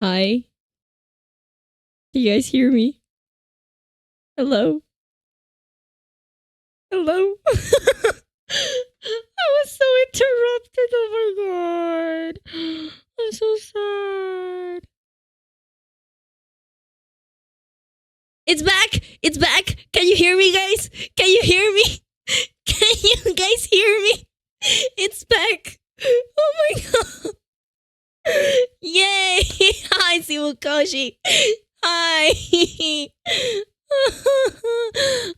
Hi. Do you guys hear me? Hello? Hello? I was so interrupted. Oh my god. I'm so sad. It's back. It's back. Can you hear me, guys? Can you hear me? Can you guys hear me? It's back. Oh my god. Yay. Hi, Simukoshi. Hi.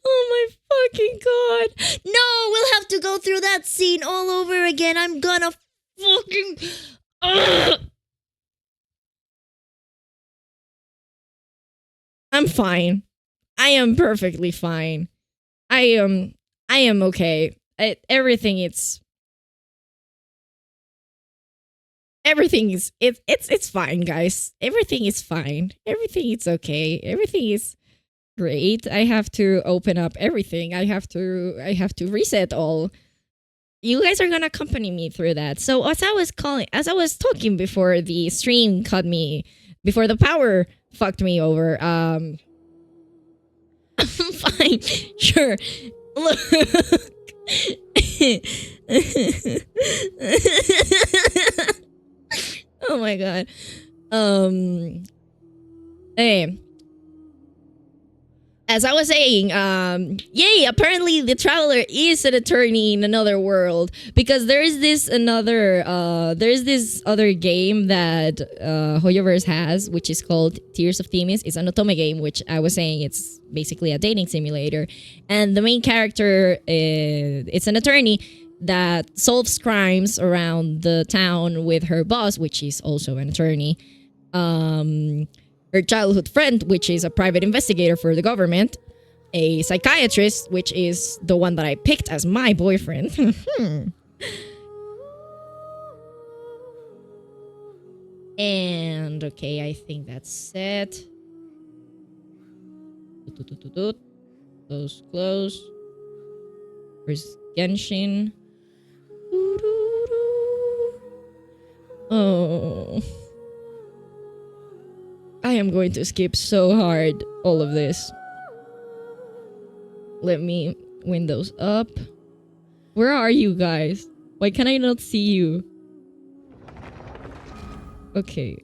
Oh my fucking god. No, we'll have to go through that scene all over again. I'm gonna fucking... I'm fine. I am perfectly fine. I am okay. Everything is it's fine, guys. Everything is fine. Everything is okay. Everything is great. I have to open up everything. I have to reset all. You guys are gonna accompany me through that. So as I was talking before the stream cut me, before the power fucked me over, I'm fine. Sure. Look. Oh my god. Hey. As I was saying, yay, apparently the traveler is an attorney in another world, because there's this other game that Hoyoverse has, which is called Tears of Themis. It's an otome game, which I was saying it's basically a dating simulator, and the main character it's an attorney that solves crimes around the town with her boss, which is also an attorney. Her childhood friend, which is a private investigator for the government, a psychiatrist, which is the one that I picked as my boyfriend. And okay, I think that's it. Close. Where's Genshin? Oh. I am going to skip so hard all of this. Let me Windows up. Where are you guys? Why can I not see you? Okay.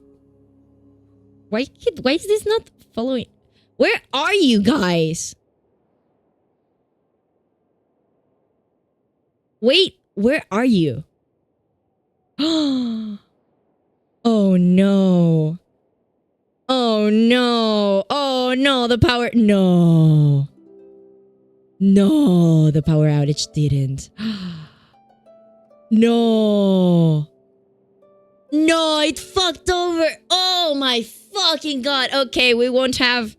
Why is this not following? Where are you guys? Wait, where are you? Oh no. Oh no. Oh no, the power... No. No, the power outage didn't. No. No, it fucked over. Oh my fucking god. Okay, we won't have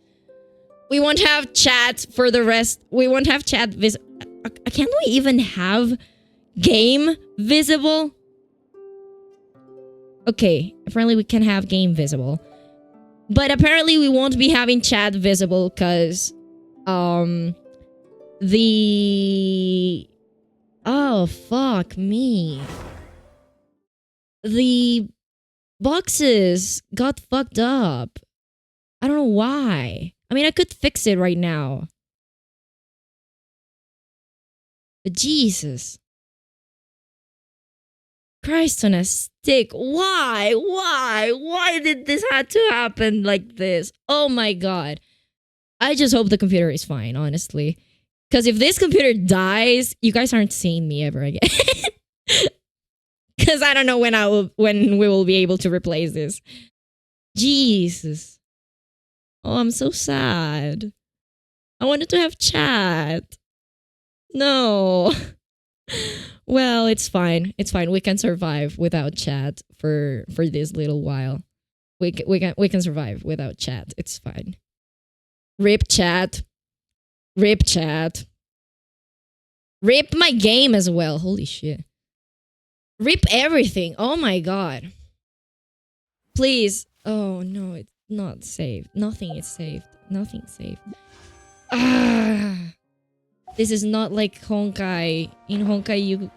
chat for the rest. We won't have chat can we even have game visible? Okay, apparently we can have game visible. But apparently we won't be having chat visible because the... Oh, fuck me. The boxes got fucked up. I don't know why. I mean, I could fix it right now. But Jesus. Christ on a stick. Why? Why? Why did this have to happen like this? Oh my god. I just hope the computer is fine, honestly. Because if this computer dies, you guys aren't seeing me ever again. Because I don't know when we will be able to replace this. Jesus. Oh, I'm so sad. I wanted to have chat. No. Well, it's fine. It's fine. We can survive without chat for this little while. We can survive without chat. It's fine. Rip chat. Rip chat. Rip my game as well. Holy shit. Rip everything. Oh my god. Please. Oh no, it's not saved. Nothing is saved. Nothing's saved. Ah. This is not like Honkai. In Honkai, you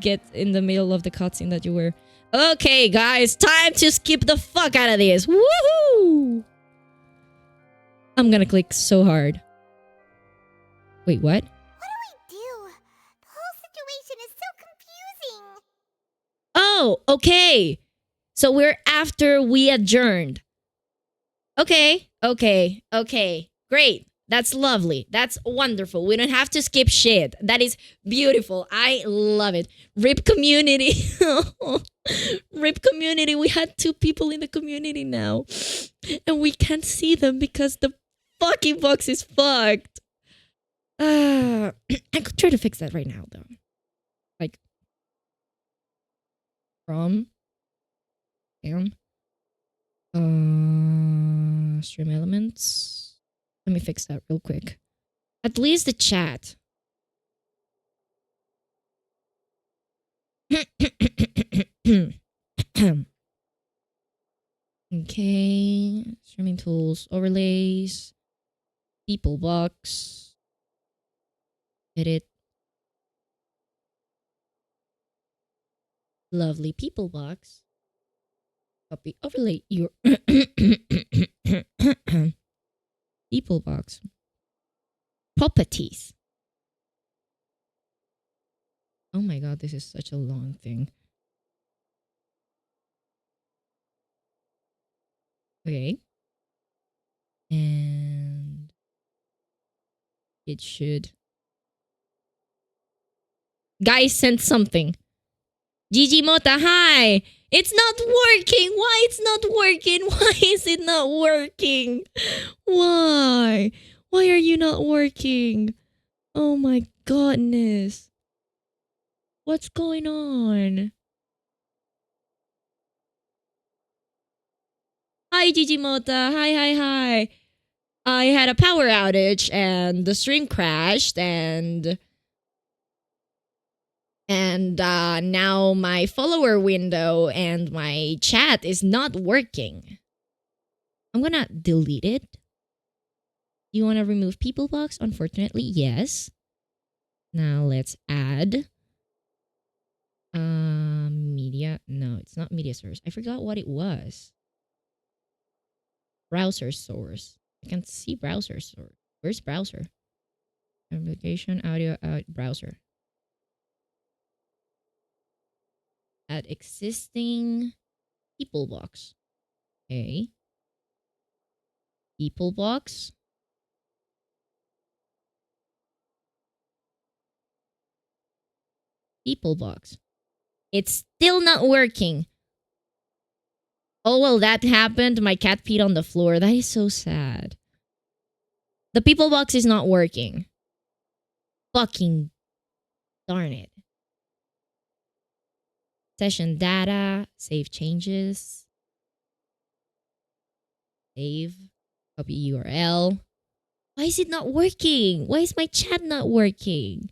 get in the middle of the cutscene that you were... Okay, guys, time to skip the fuck out of this. Woohoo! I'm gonna click so hard. Wait, what? What do we do? The whole situation is so confusing. Oh, okay. So we're after we adjourned. Okay. Great. That's lovely. That's wonderful. We don't have to skip shit. That is beautiful. I love it. RIP community. RIP community. We had 2 people in the community now. And we can't see them because the fucking box is fucked. I could try to fix that right now, though. Like, from down. Stream elements. Let me fix that real quick. At least the chat. Okay. Streaming tools, overlays, people box, edit. Lovely people box. Copy, overlay your people box. Properties. Oh my god, this is such a long thing. Okay. And it should. Guys sent something. Gigi Mota, hi. It's not working. Why it's not working? Why is it not working? Why? Why are you not working? Oh my goodness. What's going on? Hi, Gigi Mota. Hi. I had a power outage and the stream crashed and now my follower window and my chat is not working. I'm gonna delete it. You want to remove people box? Unfortunately, yes. Now let's add media. No, it's not media source. I forgot what it was. Browser source. I can't see browser source. Where's browser? Application audio out browser. Add existing people box. Okay. People box. People box. It's still not working. Oh, well, that happened. My cat peed on the floor. That is so sad. The people box is not working. Fucking darn it. Session data. Save changes. Save. Copy URL. Why is it not working? Why is my chat not working?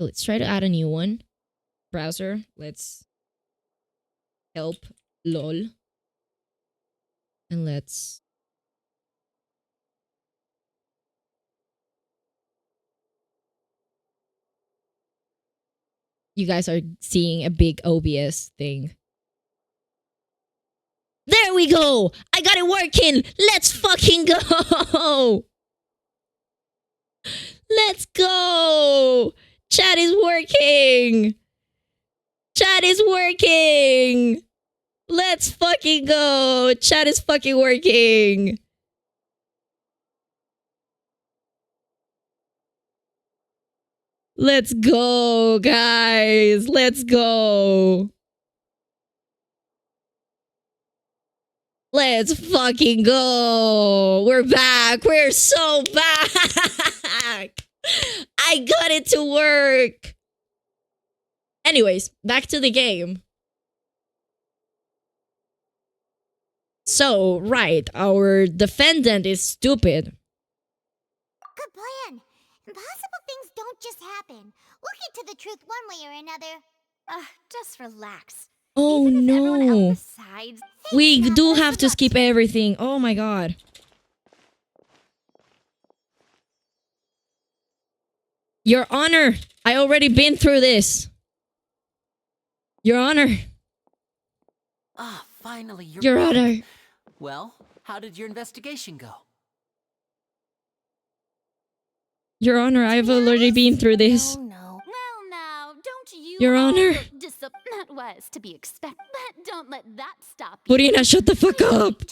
Let's try to add a new one. Browser. Let's help lol. And let's you guys are seeing a big OBS thing. There we go! I got it working! Let's fucking go! Let's go! Chat is working! Chat is working! Let's fucking go! Chat is fucking working! Let's go, guys! Let's go! Let's fucking go! We're back! We're so back! I got it to work! Anyways, back to the game. So, right, our defendant is stupid. Good plan. Impossible things don't just happen. We'll get to the truth one way or another. Just relax. Oh Even if everyone no. else decides, We things do happen have to as skip everything. Oh my god. Your Honor, I already been through this. Your Honor. Ah, finally, you're Your back. Honor. Well, how did your investigation go? Your Honor, I've already been through this. No, no. Well, now, don't you Your all Honor. look that was to be expected. But don't let that stop you. Purina, shut the fuck up.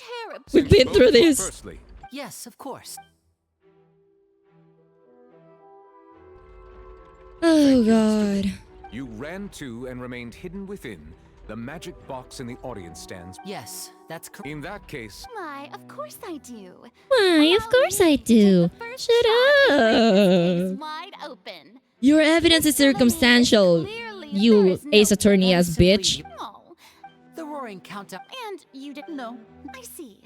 We've been through this. Firstly, Yes, of course. Oh god. you ran to and remained hidden within the magic box in the audience stands. Yes, that's correct. In that case, Why, of course I do. Why, of course I do. Shut up. Wide open. Your evidence is circumstantial. Clearly, You there is no ace attorney as bitch. Oh, The roaring countdown. and you didn't know. I see.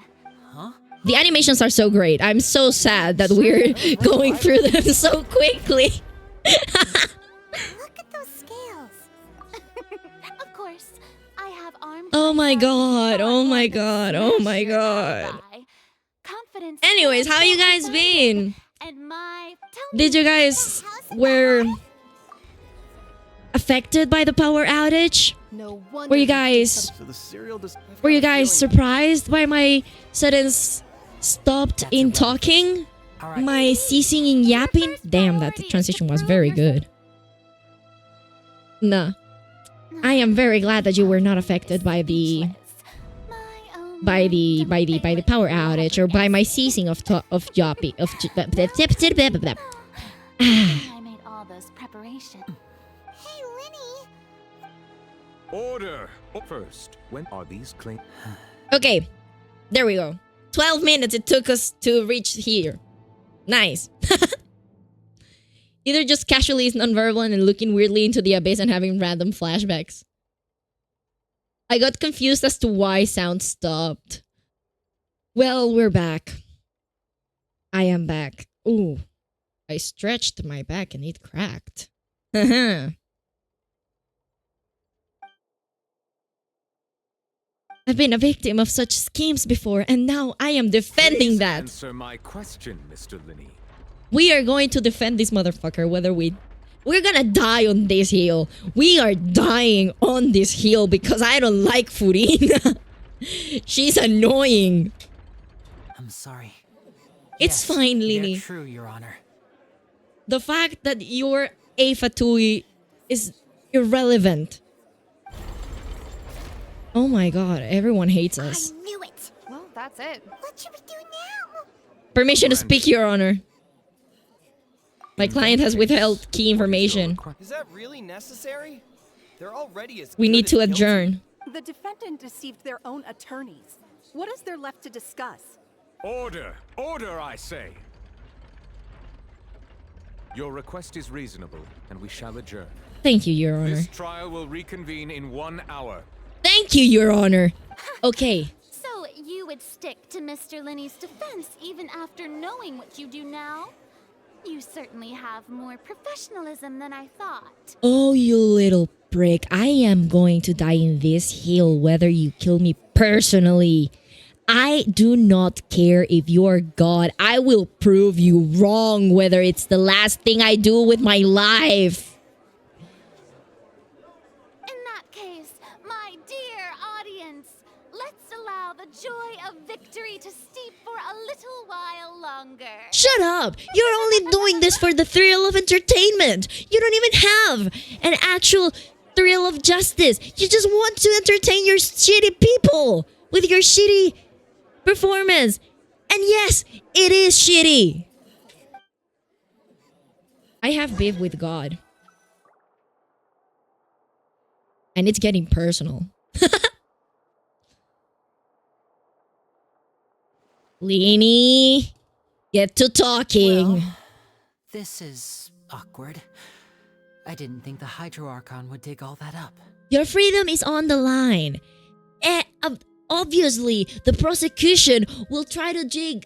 Huh? The animations are so great. I'm so sad that we're going through them so quickly. Look at those scales. Of course, I have armed. Oh my myself god. Oh my with a god. Oh my smasher god. alibi. Confidence. Anyways, how you guys been? And my. Tell Did me, you guys were affected by the power outage? No wonder. Were you guys So the cereal just. surprised by my sudden stopped That's in irrelevant. talking? All right. My ceasing in yapping? Damn, that transition was very good. Nah. I am very glad that you were not affected by the power outage or by my ceasing of yapping of I made all those preparations. Hey, Linny. order. First, when are these claims? Okay, there we go. 12 minutes it took us to reach here. Nice. Either just casually is nonverbal and looking weirdly into the abyss and having random flashbacks. I got confused as to why sound stopped. Well, we're back. I am back. Ooh, I stretched my back and it cracked. Haha. I've been a victim of such schemes before, and now I am defending Please that. Answer my question, Mr. Linney. We are going to defend this motherfucker, whether we're gonna die on this hill. We are dying on this hill because I don't like Furina. She's annoying. I'm sorry. It's Yes, fine, they're Lini. True, Your Honor. The fact that you're a Fatui is irrelevant. Oh my god, everyone hates us. I knew it. Well, that's it. What should we do now? Permission to speak, Your Honor. My In client that has case, withheld key what is your information. request? Is that really necessary? They're already as We good need as to guilty. adjourn. The defendant deceived their own attorneys. What is there left to discuss? Order! Order, I say! Your request is reasonable, and we shall adjourn. Thank you, Your Honor. This trial will reconvene in 1 hour. Thank you, Your Honor. Okay. So you would stick to Mr. Linney's defense even after knowing what you do now? You certainly have more professionalism than I thought. Oh, you little prick. I am going to die in this hill whether you kill me personally. I do not care if you're God. I will prove you wrong whether it's the last thing I do with my life. In that case, my dear audience, let's allow the joy of victory to steep for a little while longer. Shut up! You're only doing this for the thrill of entertainment. You don't even have an actual thrill of justice. You just want to entertain your shitty people with your shitty performance. And yes, it is shitty. I have beef with God. And it's getting personal. Lini, get to talking. Well, this is awkward. I didn't think the Hydro Archon would dig all that up. Your freedom is on the line. Obviously, the prosecution will try to dig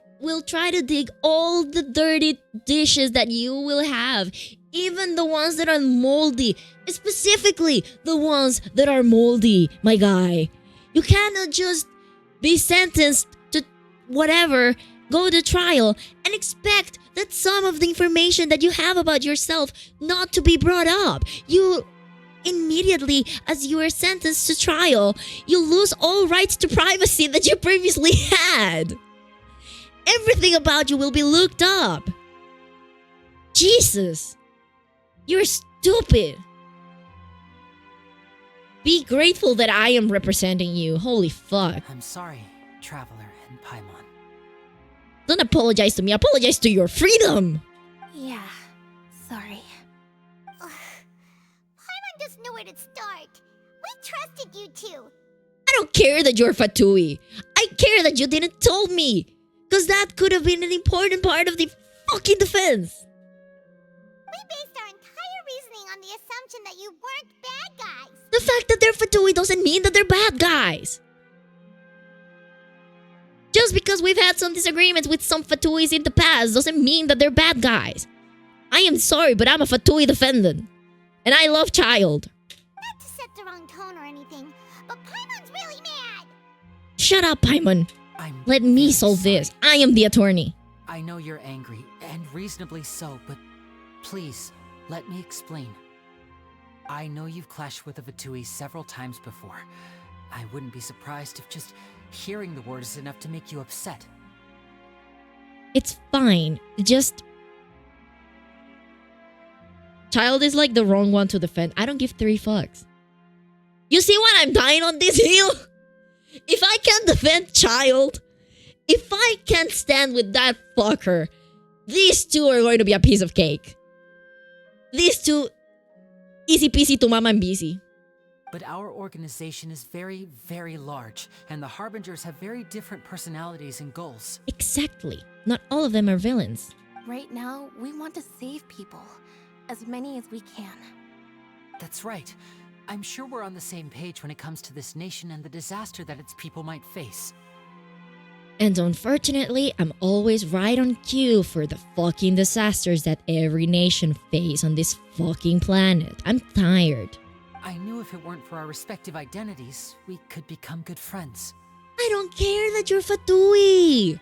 all the dirty dishes that you will have Even the ones that are moldy. Specifically, the ones that are moldy, my guy. You cannot just be sentenced to whatever, go to trial, and expect that some of the information that you have about yourself not to be brought up. You immediately, as you are sentenced to trial, you lose all rights to privacy that you previously had. Everything about you will be looked up. Jesus. You're stupid. Be grateful that I am representing you. Holy fuck. I'm sorry, Traveler and Paimon. Don't apologize to me. Apologize to your freedom. Yeah, sorry. Paimon doesn't know where to start. We trusted you two. I don't care that you're Fatui. I care that you didn't tell me. Because that could have been an important part of the fucking defense. We based our entire reasoning on the assumption that you weren't bad guys. The fact that they're Fatui doesn't mean that they're bad guys. Just because we've had some disagreements with some Fatuis in the past doesn't mean that they're bad guys. I am sorry, but I'm a Fatui defendant. And I love Child. Not to set the wrong tone or anything, but Paimon's really mad. Shut up, Paimon. Let me very solve sorry. this. I am the attorney. I know you're angry, and reasonably so, but please, let me explain. I know you've clashed with the Fatui several times before. I wouldn't be surprised if just hearing the word is enough to make you upset. It's fine. Just... Child is like the wrong one to defend. I don't give 3 fucks. You see why I'm dying on this hill? If I can't defend Child, if I can't stand with that fucker, these two are going to be a piece of cake. These two, easy peasy to mama and busy. But our organization is very, very large, and the Harbingers have very different personalities and goals. Exactly. Not all of them are villains. Right now, we want to save people. As many as we can. That's right. I'm sure we're on the same page when it comes to this nation and the disaster that its people might face. And unfortunately, I'm always right on cue for the fucking disasters that every nation face on this fucking planet. I'm tired. I knew if it weren't for our respective identities, we could become good friends. I don't care that you're Fatui.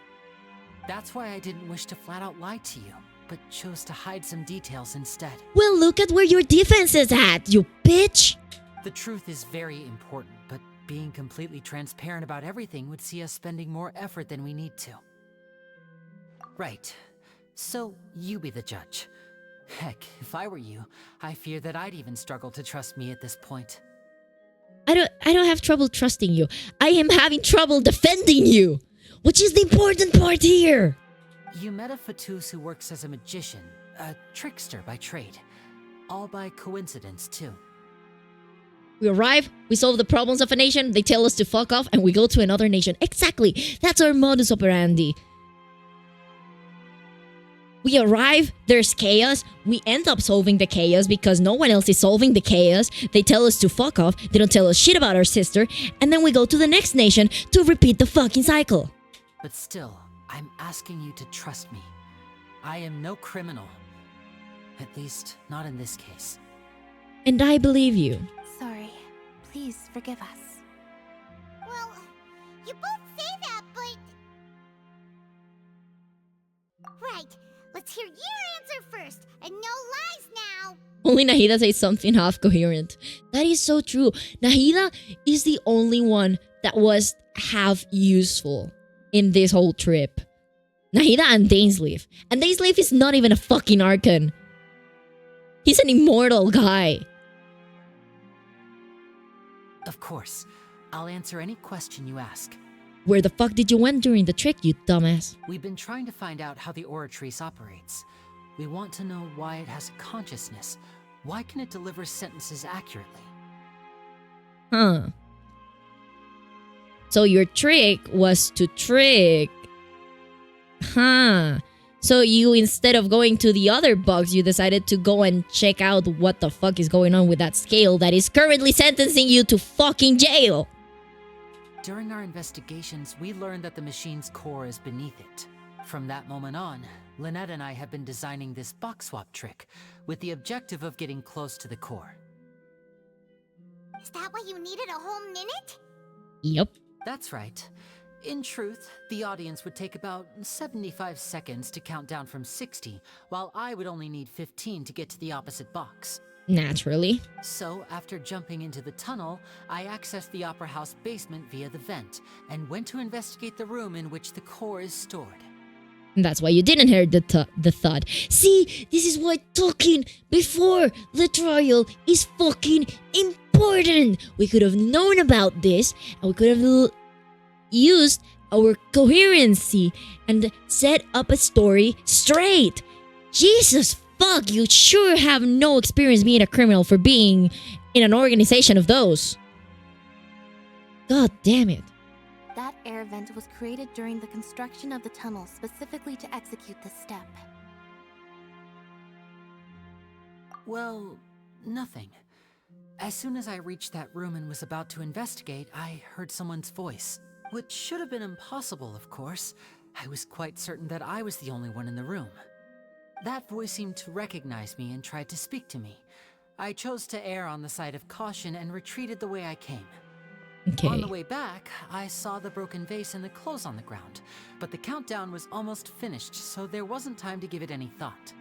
That's why I didn't wish to flat out lie to you, but chose to hide some details instead. Well, look at where your defense is at, you bitch. The truth is very important, but being completely transparent about everything would see us spending more effort than we need to. Right. So, you be the judge. Heck, if I were you, I fear that I'd even struggle to trust me at this point. I don't have trouble trusting you. I am having trouble defending you, which is the important part here. You met a Fatus who works as a magician, a trickster by trade. All by coincidence, too. We arrive, we solve the problems of a nation, they tell us to fuck off, and we go to another nation. Exactly. That's our modus operandi. We arrive, there's chaos, we end up solving the chaos because no one else is solving the chaos. They tell us to fuck off, they don't tell us shit about our sister, and then we go to the next nation to repeat the fucking cycle. But still, I'm asking you to trust me. I am no criminal. At least, not in this case. And I believe you. Sorry. Please forgive us. Well, you both say that, but... Right. Let's hear your answer first, and no lies now. Only Nahida says something half coherent. That is so true. Nahida is the only one that was half useful in this whole trip. Nahida and Dainsleif. And Dainsleif is not even a fucking Archon. He's an immortal guy. Of course. I'll answer any question you ask. Where the fuck did you went during the trick, you dumbass? We've been trying to find out how the Oratrice operates. We want to know why it has a consciousness. Why can it deliver sentences accurately? Huh. So your trick was to trick... Huh. So you, instead of going to the other box, you decided to go and check out what the fuck is going on with that scale that is currently sentencing you to fucking jail. During our investigations, we learned that the machine's core is beneath it. From that moment on, Lynette and I have been designing this box swap trick, with the objective of getting close to the core. Is that why you needed a whole minute? Yep. That's right. In truth, the audience would take about 75 seconds to count down from 60, while I would only need 15 to get to the opposite box. Naturally. So, after jumping into the tunnel, I accessed the Opera House basement via the vent, and went to investigate the room in which the core is stored. And that's why you didn't hear the thud. See, this is why talking before the trial is fucking important. We could have known about this, and we could have used our coherency and set up a story straight. Jesus fuck, you sure have no experience being a criminal for being in an organization of those. God damn it. That air vent was created during the construction of the tunnel specifically to execute this step. Well, nothing. As soon as I reached that room and was about to investigate, I heard someone's voice. Which should have been impossible, of course. I was quite certain that I was the only one in the room. That voice seemed to recognize me and tried to speak to me. I chose to err on the side of caution and retreated the way I came. Okay. On the way back, I saw the broken vase and the clothes on the ground, but the countdown was almost finished, so there wasn't time to give it any thought.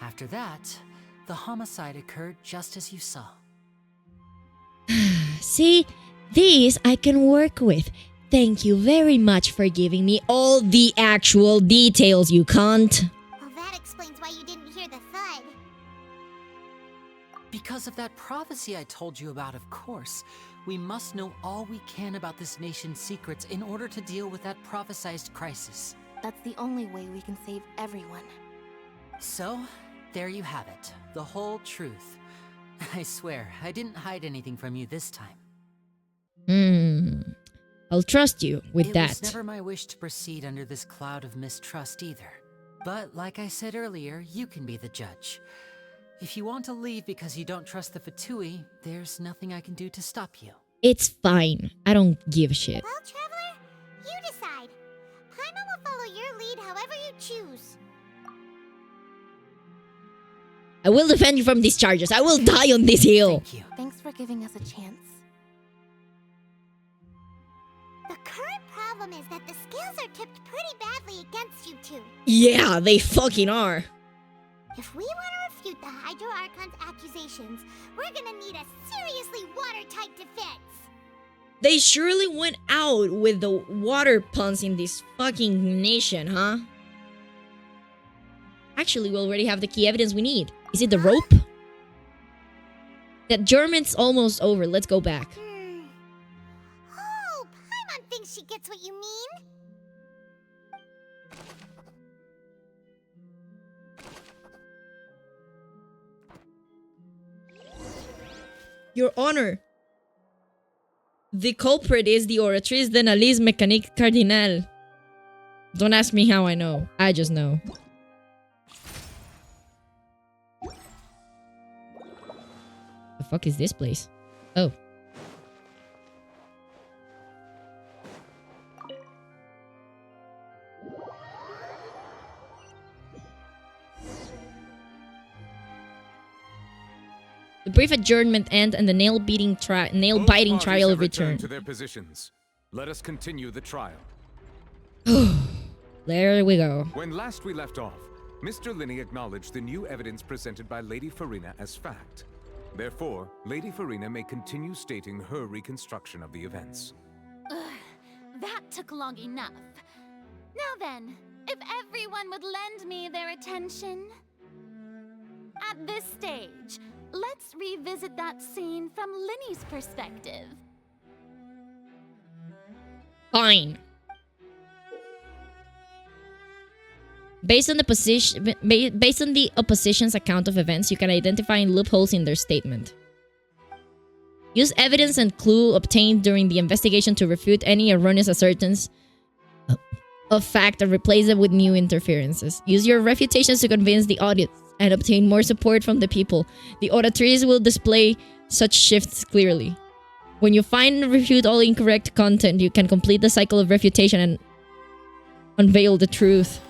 After that, the homicide occurred just as you saw. See, these I can work with. Thank you very much for giving me all the actual details, you cunt. Well, that explains why you didn't hear the thud. Because of that prophecy I told you about, of course. We must know all we can about this nation's secrets in order to deal with that prophesized crisis. That's the only way we can save everyone. So, there you have it. The whole truth. I swear, I didn't hide anything from you this time. I'll trust you with that. It was never my wish to proceed under this cloud of mistrust either. But like I said earlier, you can be the judge. If you want to leave because you don't trust the Fatui, there's nothing I can do to stop you. It's fine. I don't give a shit. Well, Traveler, you decide. Paimon will follow your lead however you choose. I will defend you from these charges. I will die on this hill. Thank you. Thanks for giving us a chance. The current problem is that the scales are tipped pretty badly against you two. Yeah, they fucking are. If we want to refute the Hydro Archon's accusations, we're gonna need a seriously watertight defense. They surely went out with the water puns in this fucking nation, huh? Actually, we already have the key evidence we need. Is it the rope? That German's almost over. Let's go back. Oh, Paimon thinks she gets what you mean. Your Honor, the culprit is the Oratrice d'Analyse Mécanique Cardinal. Don't ask me how I know. I just know. The fuck is this place? Oh. The brief adjournment end and the nail-biting trial return. To their positions. Let us continue the trial. There we go. When last we left off, Mr. Linney acknowledged the new evidence presented by Lady Farina as fact. Therefore, Lady Farina may continue stating her reconstruction of the events. That took long enough. Now then, if everyone would lend me their attention. At this stage, let's revisit that scene from Linney's perspective. Fine. Based on the opposition's account of events, you can identify loopholes in their statement. Use evidence and clue obtained during the investigation to refute any erroneous assertions of fact and replace them with new interferences. Use your refutations to convince the audience and obtain more support from the people. The auditories will display such shifts clearly. When you find and refute all incorrect content, you can complete the cycle of refutation and unveil the truth.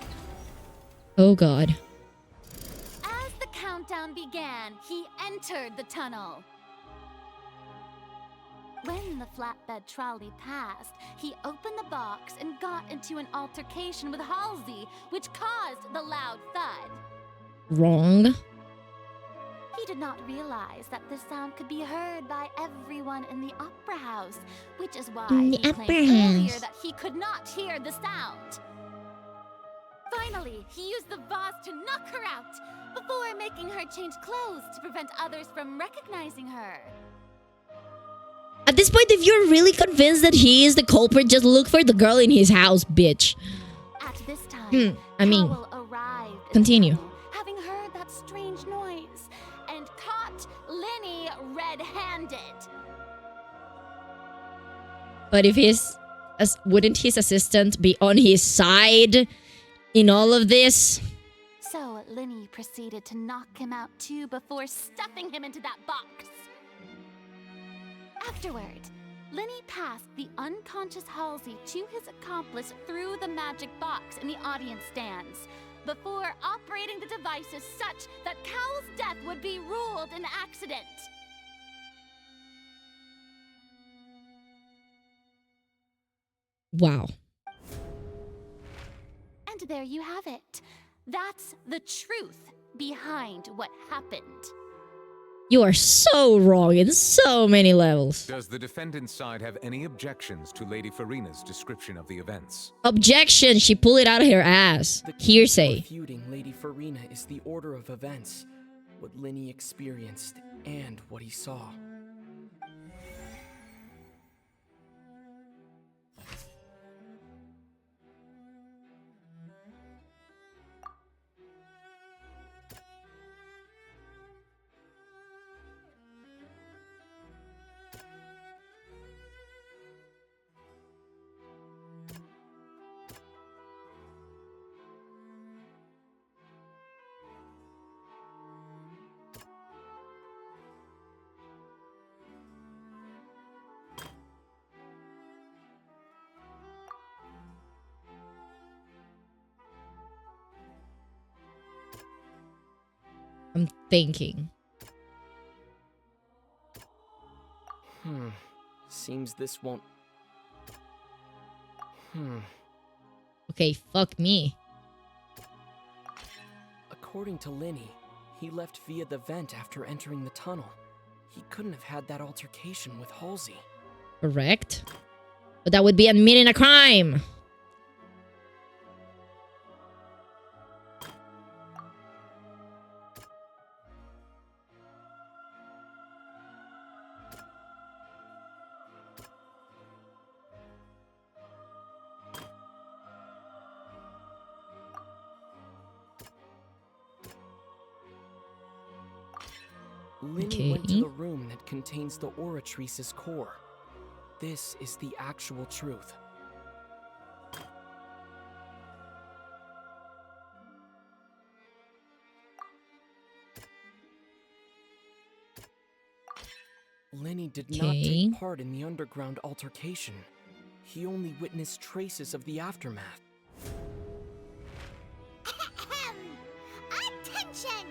Oh god. As the countdown began, he entered the tunnel. When the flatbed trolley passed, he opened the box and got into an altercation with Halsey, which caused the loud thud. Wrong. He did not realize that the sound could be heard by everyone in the opera house, which is why In the he opera claimed earlier house. that he could not hear the sound. Finally, he used the vase to knock her out, before making her change clothes to prevent others from recognizing her. At this point, if you're really convinced that he is the culprit, just look for the girl in his house, bitch. At this time, I mean, Powell arrived in the continue. tunnel, having heard that strange noise, and caught Lenny red-handed. But if wouldn't his assistant be on his side in all of this? So Lenny proceeded to knock him out too before stuffing him into that box. Afterward, Lenny passed the unconscious Halsey to his accomplice through the magic box in the audience stands, before operating the devices such that Cowell's death would be ruled an accident. Wow. And there you have it. That's the truth behind what happened. You are so wrong in so many levels. Does the defendant's side have any objections to Lady Farina's description of the events? Objection! She pulled it out of her ass. The key to Hearsay. refuting Lady Farina is the order of events, what Lenny experienced, and what he saw. I'm thinking. Seems this won't... Okay, fuck me. According to Lenny, he left via the vent after entering the tunnel. He couldn't have had that altercation with Halsey. Correct. But that would be admitting a crime. Lenny went to the room that contains the Oratrice's core. This is the actual truth. Lenny did not take part in the underground altercation. He only witnessed traces of the aftermath. Attention!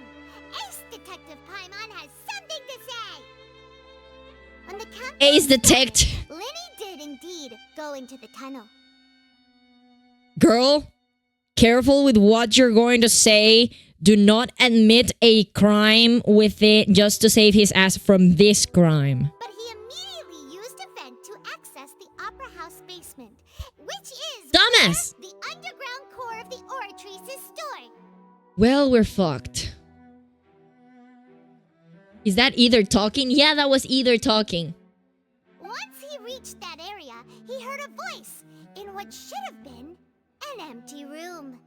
Ace Detective Paimon has something to say! On the count Ace Detect. Lenny did indeed go into the tunnel. Girl, careful with what you're going to say. Do not admit a crime with it just to save his ass from this crime. But he immediately used a vent to access the Opera House basement, which is Dumbass! the underground core of the Oratrice's story. Well, we're fucked. Is that either talking? Yeah, that was either talking. Once he reached that area, he heard a voice in what should have been an empty room.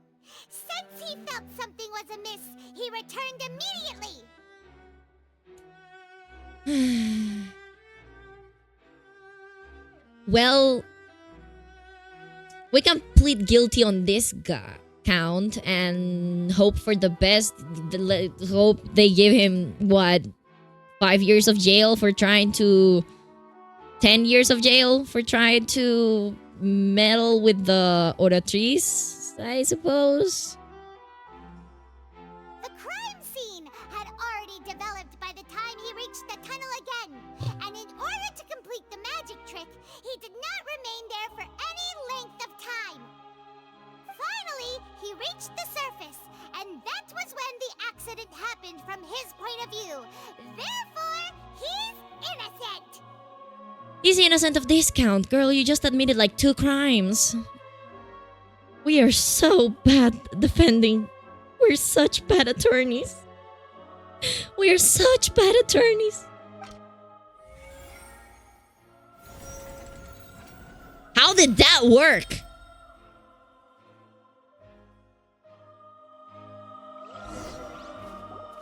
Since he felt something was amiss, he returned immediately. Well, we can plead guilty on this count and hope for the best. Hope they give him, what, 5 years of jail for trying to... 10 years of jail for trying to meddle with the Oratrice, I suppose. The crime scene had already point of view. Therefore, he's innocent. He's innocent of this count. Girl, you just admitted like 2 crimes. We are so bad defending. We're such bad attorneys. We are such bad attorneys. How did that work?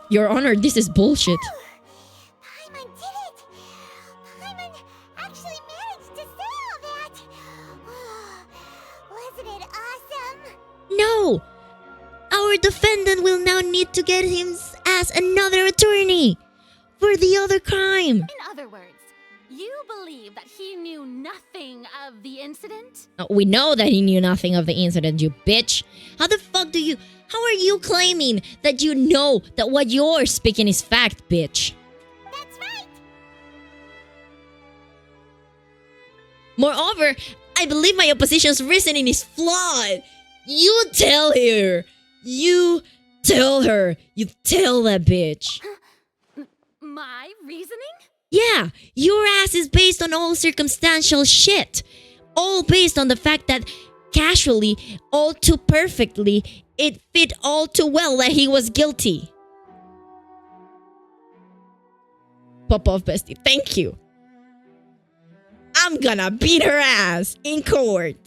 Your Honor, this is bullshit. Paimon did it! Paimon actually managed to say all that! Wasn't it awesome? No! Our defendant will now need to get him as another attorney for the other crime. In other words, you believe that he knew nothing of the incident? We know that he knew nothing of the incident, you bitch. How the fuck do you... How are you claiming that you know that what you're speaking is fact, bitch? That's right! Moreover, I believe my opposition's reasoning is flawed. You tell her. You tell her. You tell that bitch. My reasoning? Yeah, your ass is based on all circumstantial shit. All based on the fact that casually, all too perfectly, it fit all too well that he was guilty. Pop off, bestie. Thank you. I'm gonna beat her ass in court.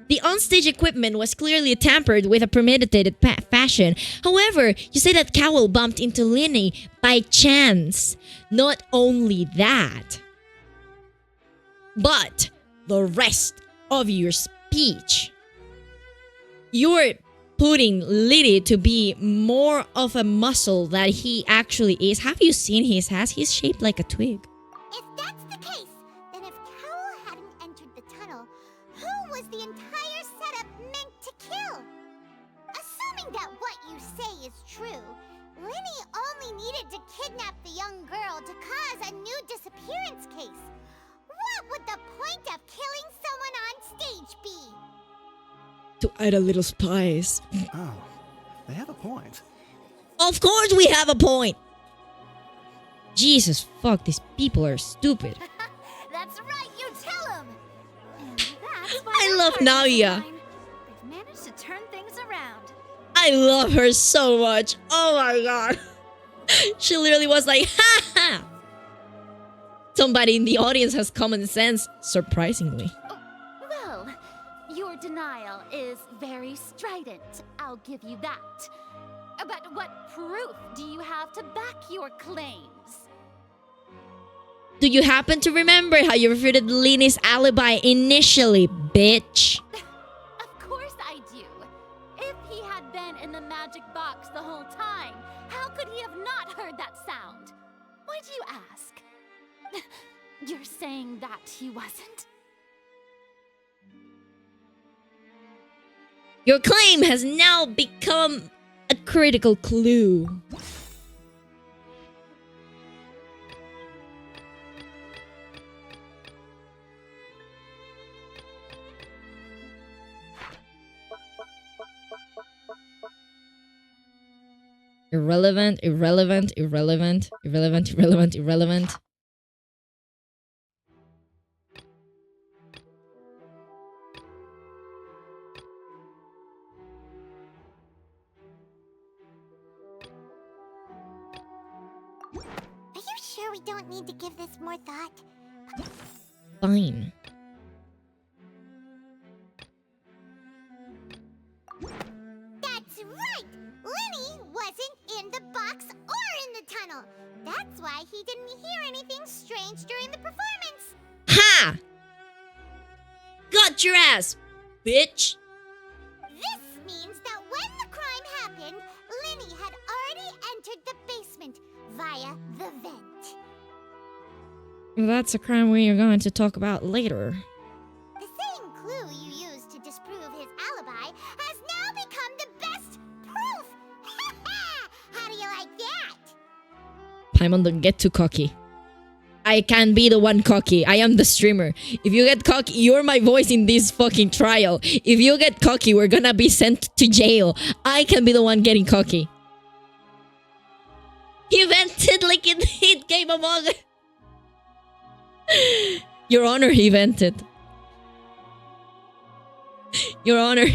The onstage equipment was clearly tampered with a premeditated fashion. However, you say that Cowell bumped into Linny by chance. Not only that, but the rest of your speech. You're putting Liddy to be more of a muscle that he actually is. Have you seen his ass? He's shaped like a twig. If that's the case, then if Cowell hadn't entered the tunnel, who was the entire setup meant to kill? Assuming that what you say is true, Linny only needed to kidnap the young girl to cause a new disappearance case. What would the point of killing someone on stage be? To add a little spice. Oh, they have a point. Of course we have a point. Jesus fuck, these people are stupid. That's right, you tell him. And that's why I love Naoya. They've managed to turn things around. I love her so much. Oh my god. She literally was like, ha ha. Somebody in the audience has common sense, surprisingly. Well, your denial is very strident. I'll give you that. But what proof do you have to back your claims? Do you happen to remember how you refuted Linny's alibi initially, bitch? Of course I do. If he had been in the magic box the whole time, how could he have not heard that sound? Why do you ask? You're saying that he wasn't? Your claim has now become a critical clue. Irrelevant, irrelevant, irrelevant, irrelevant, irrelevant, irrelevant. Are you sure we don't need to give this more thought? Fine. That's right! Linny wasn't in the box or in the tunnel. That's why he didn't hear anything strange during the performance. Ha! Got your ass, bitch! This means that when the crime happened, Linny had already entered the basement via the vent. That's a crime we are going to talk about later. The same clue you used to disprove his alibi has now become the best proof! How do you like that? Paimon, don't get too cocky. I can be the one cocky. I am the streamer. If you get cocky, you're my voice in this fucking trial. If you get cocky, we're gonna be sent to jail. I can be the one getting cocky. He vented like it hit Game Among Us. Your Honor, he vented. Your Honor.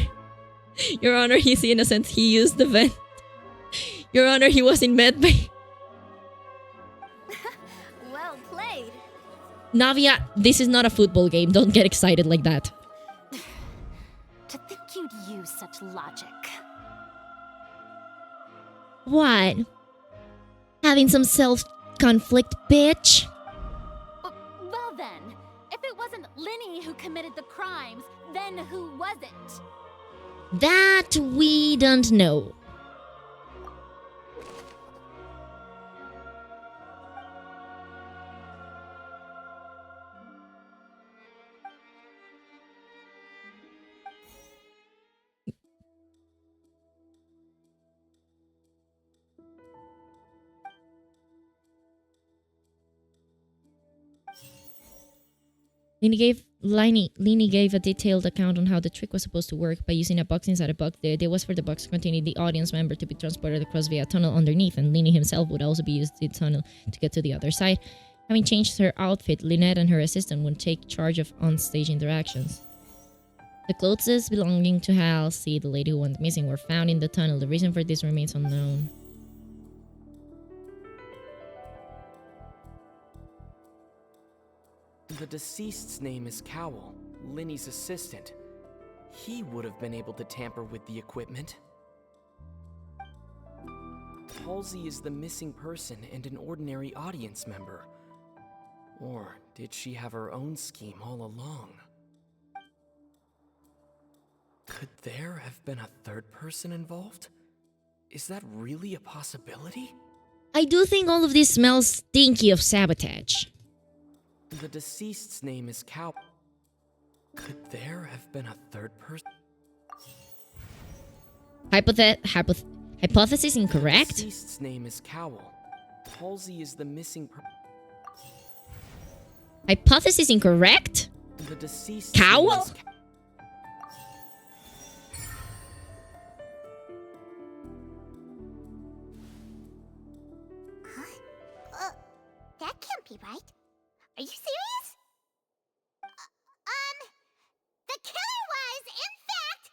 Your Honor, he's innocent. He used the vent. Your Honor, he was in medbay. Well played. Navia, this is not a football game. Don't get excited like that. To think you'd use such logic. What? Having some self-conflict, bitch? Well then, if it wasn't Linny who committed the crimes, then who was it? That we don't know. Lini gave a detailed account on how the trick was supposed to work by using a box inside a box. The idea was for the box containing the audience member to be transported across via a tunnel underneath, and Lini himself would also be used the tunnel to get to the other side. Having changed her outfit, Lynette and her assistant would take charge of on-stage interactions. The clothes belonging to Halsey, the lady who went missing, were found in the tunnel. The reason for this remains unknown. The deceased's name is Cowell, Linny's assistant. He would have been able to tamper with the equipment. Halsey is the missing person and an ordinary audience member. Or did she have her own scheme all along? Could there have been a third person involved? Is that really a possibility? I do think all of this smells stinky of sabotage. The deceased's name is Cow. Could there have been a third person? Hypothesis incorrect? The deceased's name is Cowell. Halsey is the missing Hypothesis incorrect? The deceased Cowell? That can't be right. Are you serious? The killer was, in fact,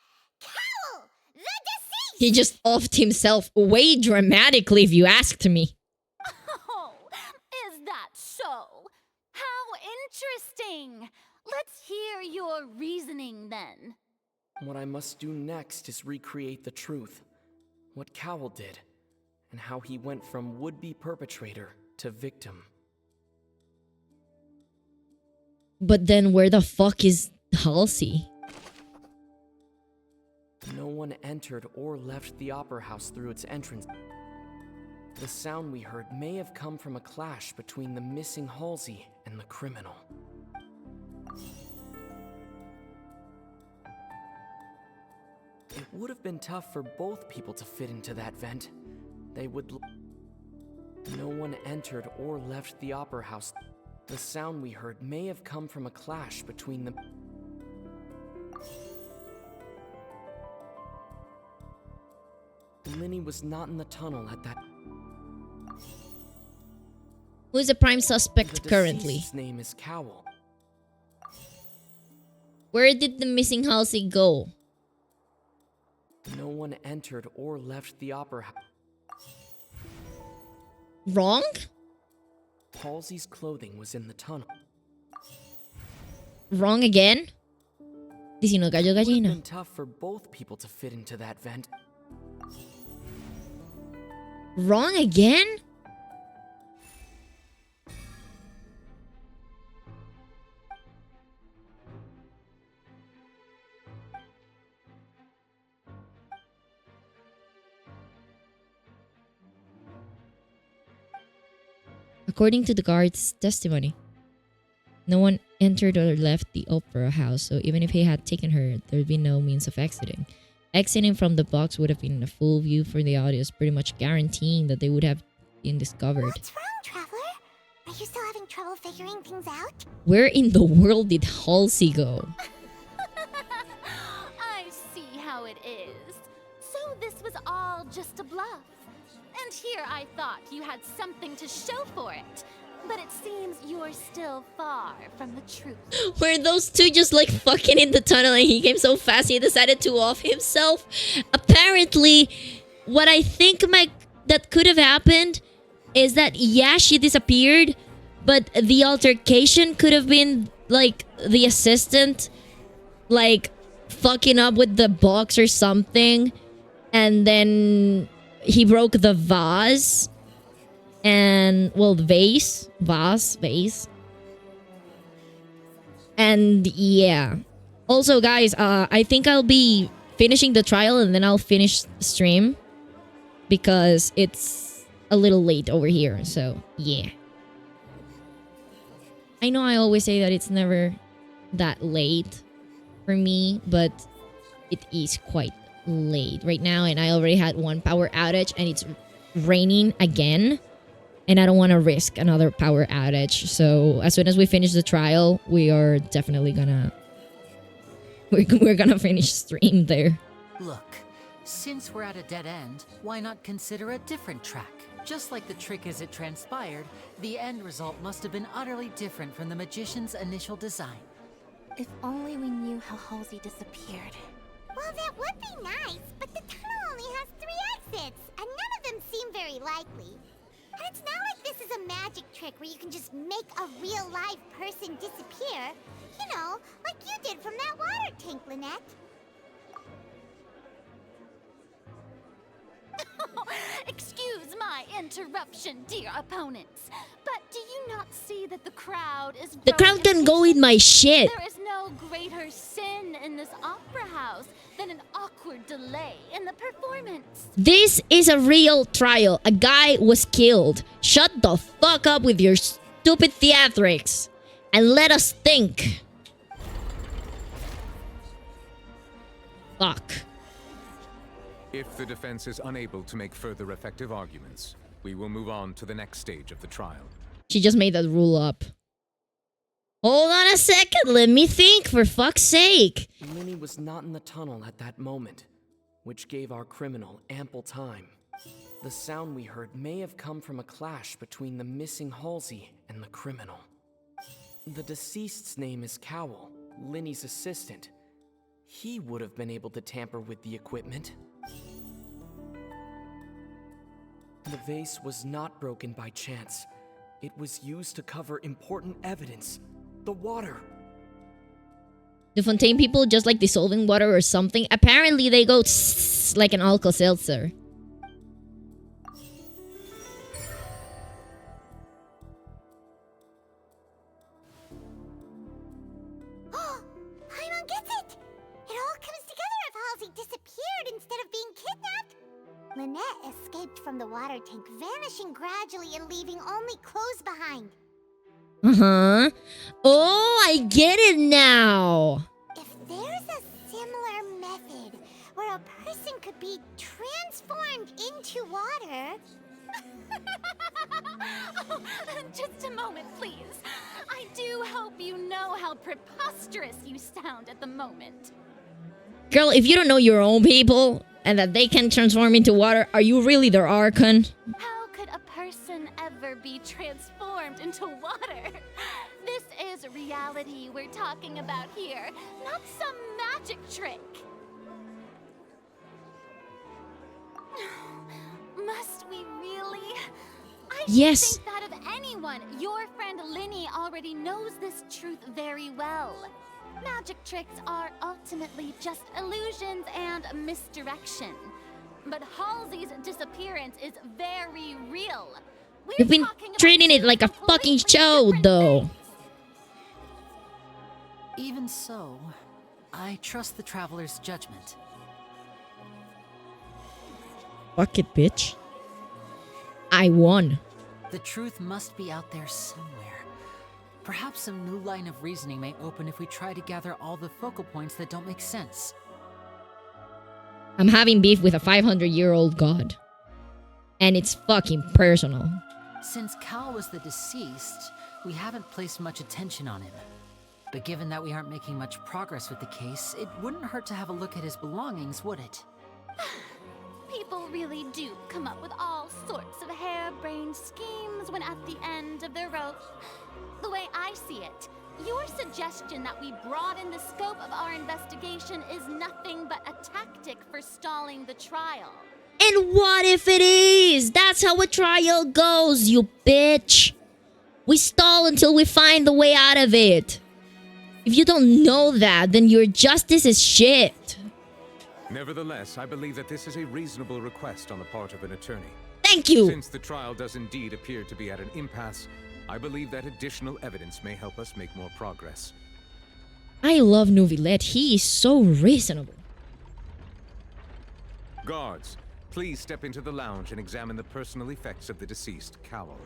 Cowell, the deceased! He just offed himself way dramatically, if you asked me. Oh, is that so? How interesting! Let's hear your reasoning then. What I must do next is recreate the truth. What Cowell did, and how he went from would-be perpetrator to victim. But then where the fuck is Halsey? No one entered or left the opera house through its entrance. The sound we heard may have come from a clash between the missing Halsey and the criminal. It would have been tough for both people to fit into that vent. They would... No one entered or left the opera house. The sound we heard may have come from a clash between them. Linny was not in the tunnel at that... Who is the prime suspect currently? His name is Cowell. Where did the missing Halsey go? No one entered or left the opera house. Wrong? Halsey's clothing was in the tunnel. Wrong again? Dice no gallo It would have gallina. been tough for both people to fit into that vent. Wrong again? According to the guard's testimony, no one entered or left the opera house, so even if he had taken her, there would be no means of exiting. Exiting from the box would have been a full view for the audience, pretty much guaranteeing that they would have been discovered. What's wrong, Traveler? Are you still having trouble figuring things out? Where in the world did Halsey go? I see how it is. So this was all just a bluff. And here I thought you had something to show for it. But it seems you're still far from the truth. Were those two just like fucking in the tunnel and he came so fast he decided to off himself? Apparently, what I think that could have happened is that, yeah, she disappeared, but the altercation could have been like the assistant like fucking up with the box or something, and then he broke the vase. And, well, vase. And, yeah. Also, guys, I think I'll be finishing the trial and then I'll finish the stream. Because it's a little late over here, so, yeah. I know I always say that it's never that late for me, but it is quite late right now. And I already had one power outage and it's raining again. And I don't want to risk another power outage. So as soon as we finish the trial, we are definitely gonna... We're gonna finish stream there. Look, since we're at a dead end, why not consider a different track? Just like the trick as it transpired, the end result must have been utterly different from the magician's initial design. If only we knew how Halsey disappeared. Well, that would be nice, but the tunnel only has 3 exits, and none of them seem very likely. And it's not like this is a magic trick where you can just make a real live person disappear. You know, like you did from that water tank, Lynette. Excuse my interruption, dear opponents. But do you not see that the crowd is... The crowd can go in my shit. There is no greater sin in this opera house than an awkward delay in the performance. This is a real trial. A guy was killed. Shut the fuck up with your stupid theatrics. And let us think. Fuck. If the defense is unable to make further effective arguments, we will move on to the next stage of the trial. She just made that rule up. Hold on a second, let me think, for fuck's sake. Linny was not in the tunnel at that moment, which gave our criminal ample time. The sound we heard may have come from a clash between the missing Halsey and the criminal. The deceased's name is Cowell, Linny's assistant. He would have been able to tamper with the equipment. The vase was not broken by chance. It was used to cover important evidence. The water. The Fontaine people just like dissolving water or something. Apparently they go tss like an Alka-Seltzer. Paimon gets it! It all comes together if Halsey disappeared instead of being kidnapped. Lynette escaped from the water tank, vanishing gradually and leaving only clothes behind. Uh-huh. Oh, I get it now. If there's a similar method where a person could be transformed into water... Oh, just a moment, please. I do hope you know how preposterous you sound at the moment. Girl, if you don't know your own people and that they can transform into water, are you really their Archon? How could a person ever be transformed into water? This is reality we're talking about here, not some magic trick. Must we really? I Yes. think that of anyone, your friend Linny already knows this truth very well. Magic tricks are ultimately just illusions and misdirection. But Halsey's disappearance is very real. You've been treating it like a fucking show, though. Even so, I trust the traveler's judgment. Fuck it, bitch. I won. The truth must be out there somewhere. Perhaps some new line of reasoning may open if we try to gather all the focal points that don't make sense. I'm having beef with a 500-year-old god. And it's fucking personal. Since Cal was the deceased, we haven't placed much attention on him. But given that we aren't making much progress with the case, it wouldn't hurt to have a look at his belongings, would it? People really do come up with all sorts of harebrained schemes when at the end of their rope. The way I see it, your suggestion that we broaden the scope of our investigation is nothing but a tactic for stalling the trial. And what if it is? That's how a trial goes, you bitch. We stall until we find the way out of it. If you don't know that, then your justice is shit. Nevertheless, I believe that this is a reasonable request on the part of an attorney. Thank you. Since the trial does indeed appear to be at an impasse, I believe that additional evidence may help us make more progress. I love Nuvillet. He is so reasonable. Guards, please step into the lounge and examine the personal effects of the deceased, Cowell.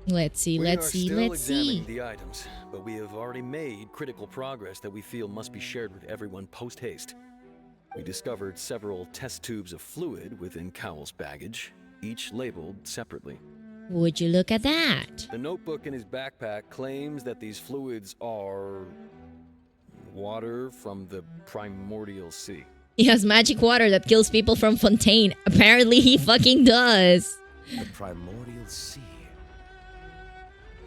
Let's see. We are still examining the items, but we have already made critical progress that we feel must be shared with everyone post-haste. We discovered several test tubes of fluid within Cowell's baggage, each labeled separately. Would you look at that? The notebook in his backpack claims that these fluids are water from the primordial sea. He has magic water that kills people from Fontaine. Apparently he fucking does. The primordial sea.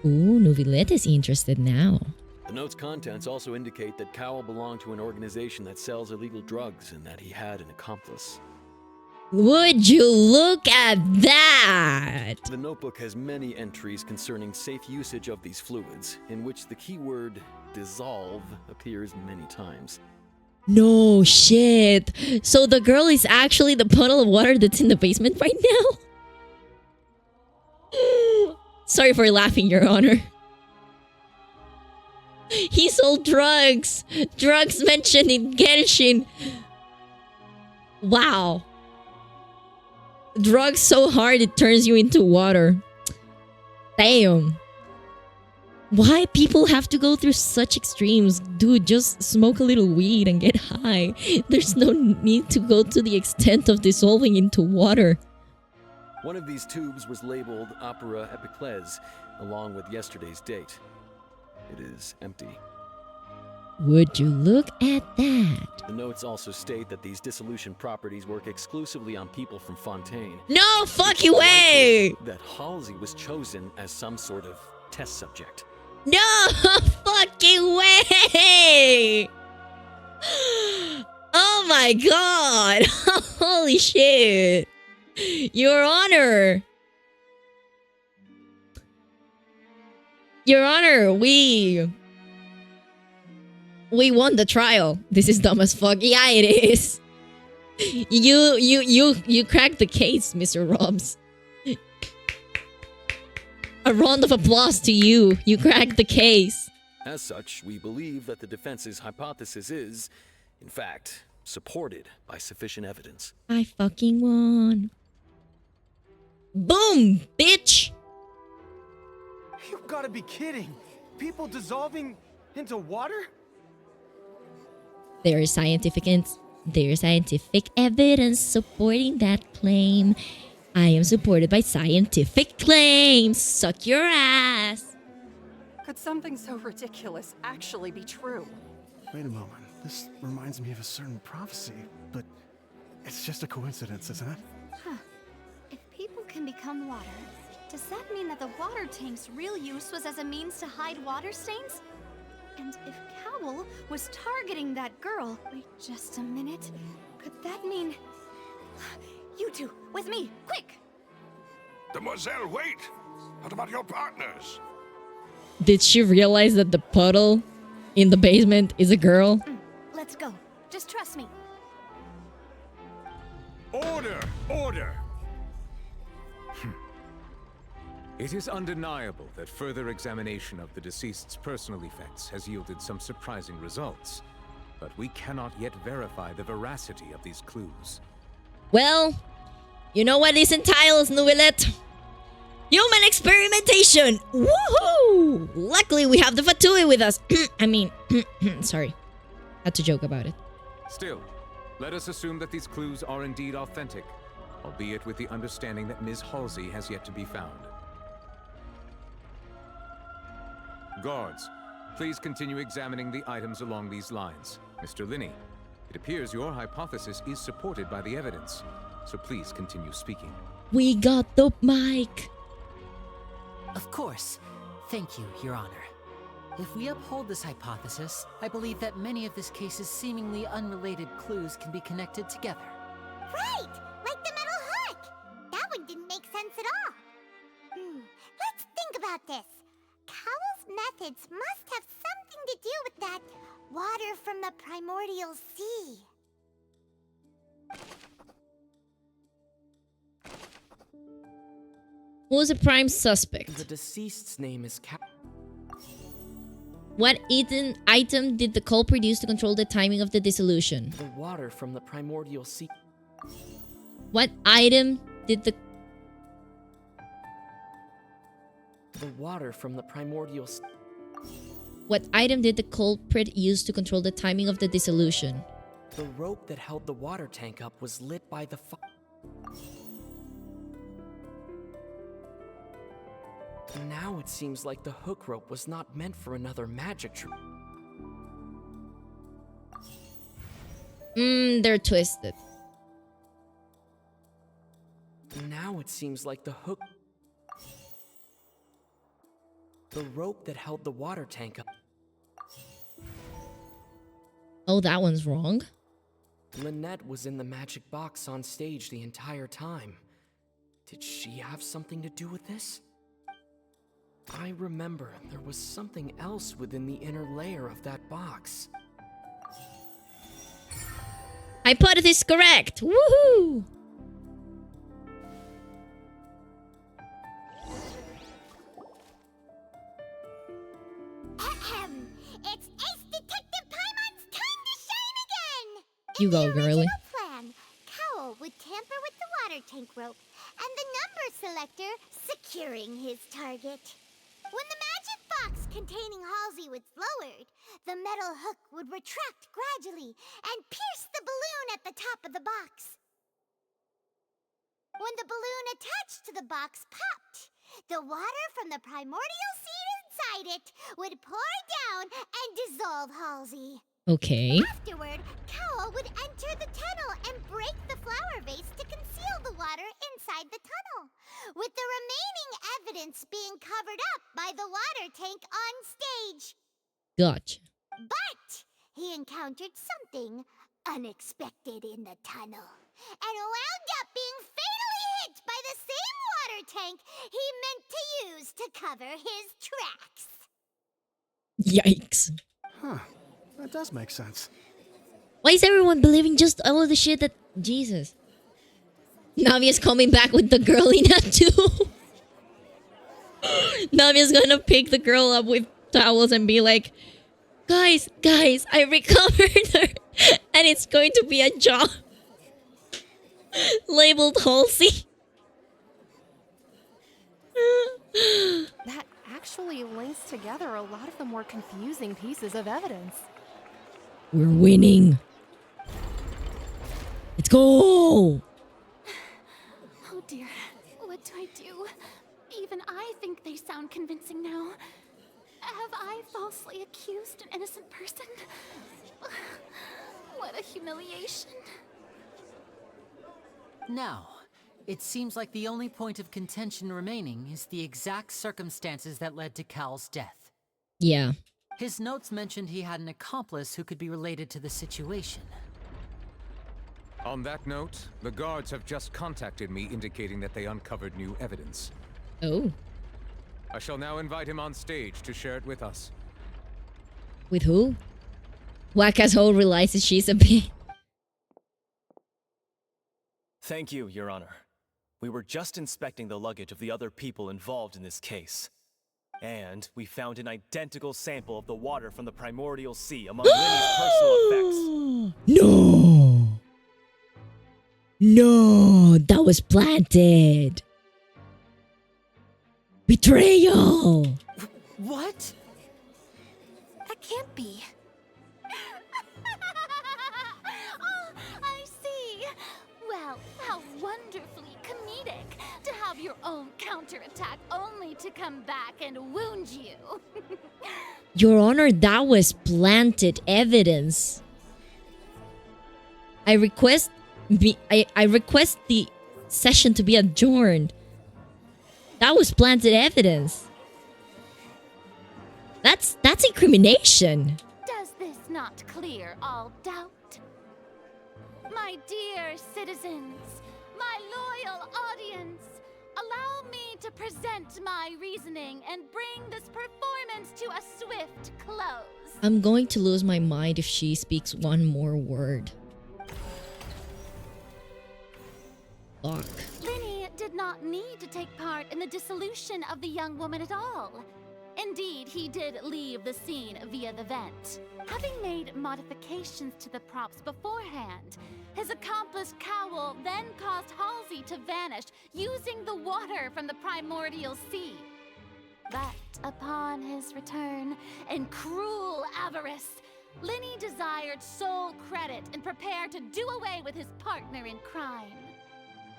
Ooh, Nuvillet is interested now. The note's contents also indicate that Cowell belonged to an organization that sells illegal drugs and that he had an accomplice. Would you look at that? The notebook has many entries concerning safe usage of these fluids, in which the keyword dissolve appears many times. No shit. So the girl is actually the puddle of water that's in the basement right now? Sorry for laughing, Your Honor. He sold drugs. Drugs mentioned in Genshin. Wow. Drugs so hard it turns you into water. Damn. Why people have to go through such extremes? Dude, just smoke a little weed and get high. There's no need to go to the extent of dissolving into water. One of these tubes was labeled Opera Epiclese, along with yesterday's date. It is empty. Would you look at that? The notes also state that these dissolution properties work exclusively on people from Fontaine. No fucking way! That Halsey was chosen as some sort of test subject. No fucking way! Oh my god! Holy shit! Your Honor! Your Honor, we won the trial. This is dumb as fuck. Yeah, it is. You cracked the case, Mr. Robs. A round of applause to you. You cracked the case. As such, we believe that the defense's hypothesis is, in fact, supported by sufficient evidence. I fucking won. Boom, bitch! You gotta be kidding! People dissolving into water? There is scientific evidence supporting that claim. I am supported by scientific claims. Suck your ass. Could something so ridiculous actually be true? Wait a moment. This reminds me of a certain prophecy, but it's just a coincidence, isn't it? Huh. If people can become water, does that mean that the water tank's real use was as a means to hide water stains? And if Cowell was targeting that girl... Wait just a minute. Could that mean... You two, with me, quick! Demoiselle, wait! What about your partners? Did she realize that the puddle in the basement is a girl? Let's go. Just trust me. Order! Order! It is undeniable that further examination of the deceased's personal effects has yielded some surprising results, but we cannot yet verify the veracity of these clues. Well, you know what this entails, Nuvillet? Human experimentation! Woohoo! Luckily, we have the Fatui with us. I mean, sorry. Had to joke about it. Still, let us assume that these clues are indeed authentic. albeit with the understanding that Ms. Halsey has yet to be found. Guards, please continue examining the items along these lines. Mr. Linney, it appears your hypothesis is supported by the evidence, so please continue speaking. We got the mic. Of course. Thank you, Your Honor. If we uphold this hypothesis, I believe that many of this case's seemingly unrelated clues can be connected together. Right! Like the metal hook! That one didn't make sense at all. Let's think about this. Cowell's methods must have something to do with that water from the primordial sea. Who was a prime suspect? The deceased's name is What item did the culprit use to control the timing of the dissolution? The water from the primordial sea. What item did the... The water from the primordial sea. What item did the culprit use to control the timing of the dissolution? The rope that held the water tank up was lit by the fire. Now it seems like the hook rope was not meant for another magic trick. They're twisted. Now it seems like the hook... The rope that held the water tank up. Oh, that one's wrong. Lynette was in the magic box on stage the entire time. Did she have something to do with this? I remember there was something else within the inner layer of that box. Hypothesis correct! Woohoo! It's Ace Detective Paimon's time to shine again! You go, girly. Plan. Cowell would tamper with the water tank rope, and the number selector securing his target. When the magic box containing Halsey was lowered, the metal hook would retract gradually and pierce the balloon at the top of the box. When the balloon attached to the box popped, the water from the primordial seed inside it would pour down and dissolve Halsey. Okay. Afterward, Cowell would enter the tunnel and break the flower vase to conceal the water inside the tunnel, with the remaining evidence being covered up by the water tank on stage. Gotcha. But he encountered something unexpected in the tunnel, and wound up being fatally hit by the same water tank he meant to use to cover his tracks. Yikes. Huh. That does make sense. Why is everyone believing just all of the shit that... Jesus. Navia's coming back with the girly tattoo. Navia's gonna pick the girl up with towels and be like, Guys, I recovered her. And it's going to be a jaw. Labeled Halsey. That actually links together a lot of the more confusing pieces of evidence. We're winning. Let's go. Oh dear, what do I do? Even I think they sound convincing now. Have I falsely accused an innocent person? What a humiliation. Now, it seems like the only point of contention remaining is the exact circumstances that led to Cal's death. Yeah. His notes mentioned he had an accomplice who could be related to the situation. On that note, the guards have just contacted me indicating that they uncovered new evidence. Oh. I shall now invite him on stage to share it with us. With who? Waka's realizes she's a bit... Thank you, Your Honor. We were just inspecting the luggage of the other people involved in this case. And we found an identical sample of the water from the primordial sea among Winnie's personal effects. No! No! That was planted! Betrayal! What? That can't be. Oh, I see. Well, how wonderfully of your own counterattack only to come back and wound you. Your Honor, that was planted evidence. I request the session to be adjourned. That was planted evidence. That's incrimination. Does this not clear all doubt? My dear citizens, my loyal audience, allow me to present my reasoning and bring this performance to a swift close. I'm going to lose my mind if she speaks one more word. Fuck. Linny did not need to take part in the dissolution of the young woman at all. Indeed, he did leave the scene via the vent. Having made modifications to the props beforehand, his accomplice Cowl then caused Halsey to vanish using the water from the primordial sea. But upon his return, in cruel avarice, Linny desired sole credit and prepared to do away with his partner in crime.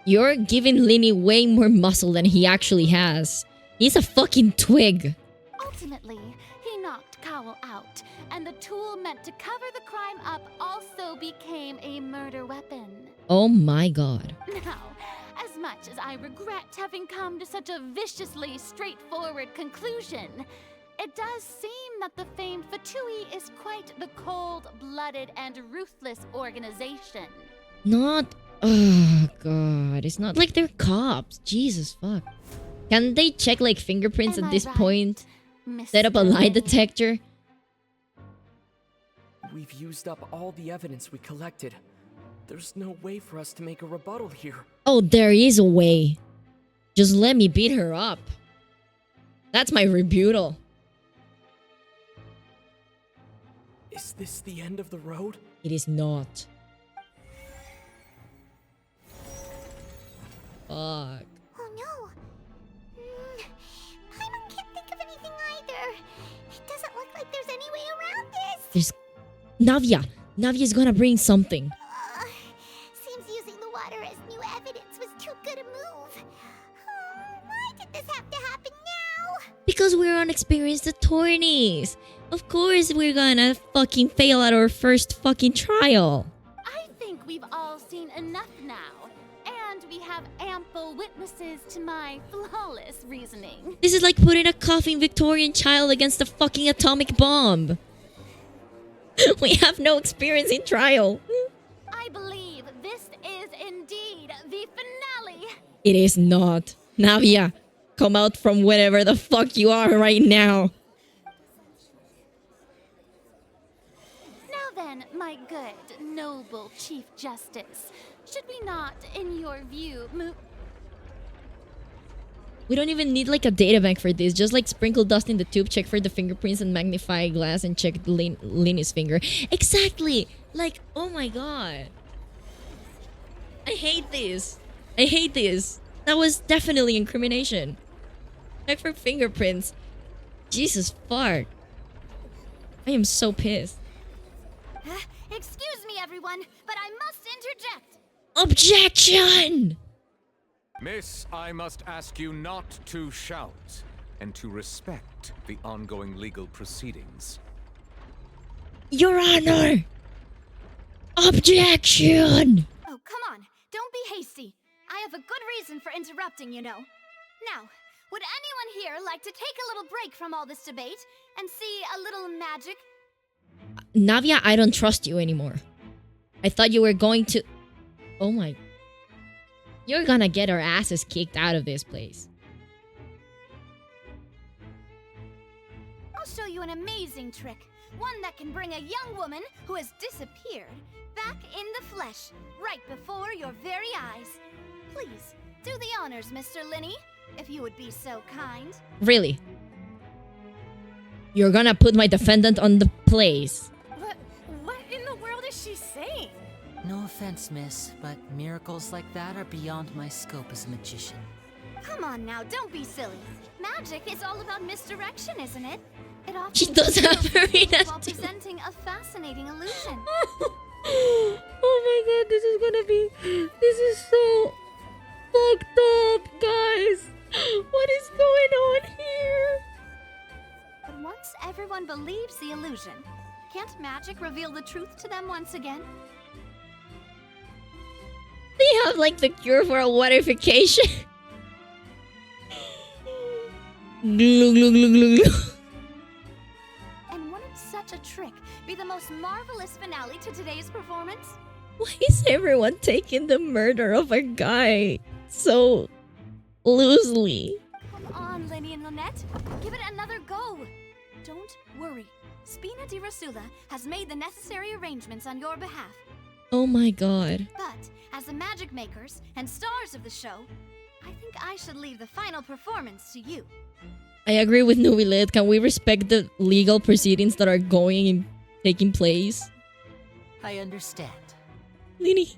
You're giving Linny way more muscle than he actually has. He's a fucking twig. Ultimately, he knocked Cowl out, and the tool meant to cover the crime up also became a murder weapon. Oh my god. Now, as much as I regret having come to such a viciously straightforward conclusion, it does seem that the famed Fatui is quite the cold-blooded and ruthless organization. Not... Oh god. It's not like they're cops. Jesus fuck. Can they check like fingerprints at this point? Set up a lie detector? We've used up all the evidence we collected. There's no way for us to make a rebuttal here. Oh, there is a way. Just let me beat her up. That's my rebuttal. Is this the end of the road? It is not. Fuck. Oh no. Paimon can't think of anything either. It doesn't look like there's any way around this. There's... Navia's gonna bring something. Seems using the water as new evidence was too good a move. Why did this have to happen now? Because we're unexperienced attorneys. Of course we're gonna fucking fail at our first fucking trial. I think we've all seen enough now. And we have ample witnesses to my flawless reasoning. This is like putting a coughing Victorian child against a fucking atomic bomb. We have no experience in trial. I believe this is indeed the finale. It is not. Navia, come out from wherever the fuck you are right now. Now then, my good, noble Chief Justice, should we not, in your view, move... We don't even need like a data bank for this. Just like sprinkle dust in the tube, check for the fingerprints and magnify glass and check Linny's finger. Exactly! Like, oh my god. I hate this. I hate this. That was definitely incrimination. Check for fingerprints. Jesus fuck. I am so pissed. Excuse me, everyone, but I must interject. Objection! Miss, I must ask you not to shout and to respect the ongoing legal proceedings. Your Honor! Objection! Oh, come on. Don't be hasty. I have a good reason for interrupting, you know. Now, would anyone here like to take a little break from all this debate and see a little magic? Navia, I don't trust you anymore. I thought you were going to... Oh my... You're gonna get our asses kicked out of this place. I'll show you an amazing trick. One that can bring a young woman who has disappeared back in the flesh, right before your very eyes. Please, do the honors, Mr. Linny, if you would be so kind. Really? You're gonna put my defendant on the place. What in the world is she saying? No offense, miss, but miracles like that are beyond my scope as a magician. Come on now, don't be silly. Magic is all about misdirection, isn't it? It often She does have very while presenting a fascinating illusion. Oh my god, this is gonna be... This is so... fucked up, guys. What is going on here? But once everyone believes the illusion, can't magic reveal the truth to them once again? They have like the cure for a waterification. Glug, glug, glug, glug, glug. And wouldn't such a trick be the most marvelous finale to today's performance? Why is everyone taking the murder of a guy so loosely? Come on, Lenny and Lynette. Give it another go. Don't worry. Spina di Rasula has made the necessary arrangements on your behalf. Oh my god. But as the magic makers and stars of the show, I think I should leave the final performance to you. I agree with Nubilet. Can we respect the legal proceedings that are taking place? I understand. Lini.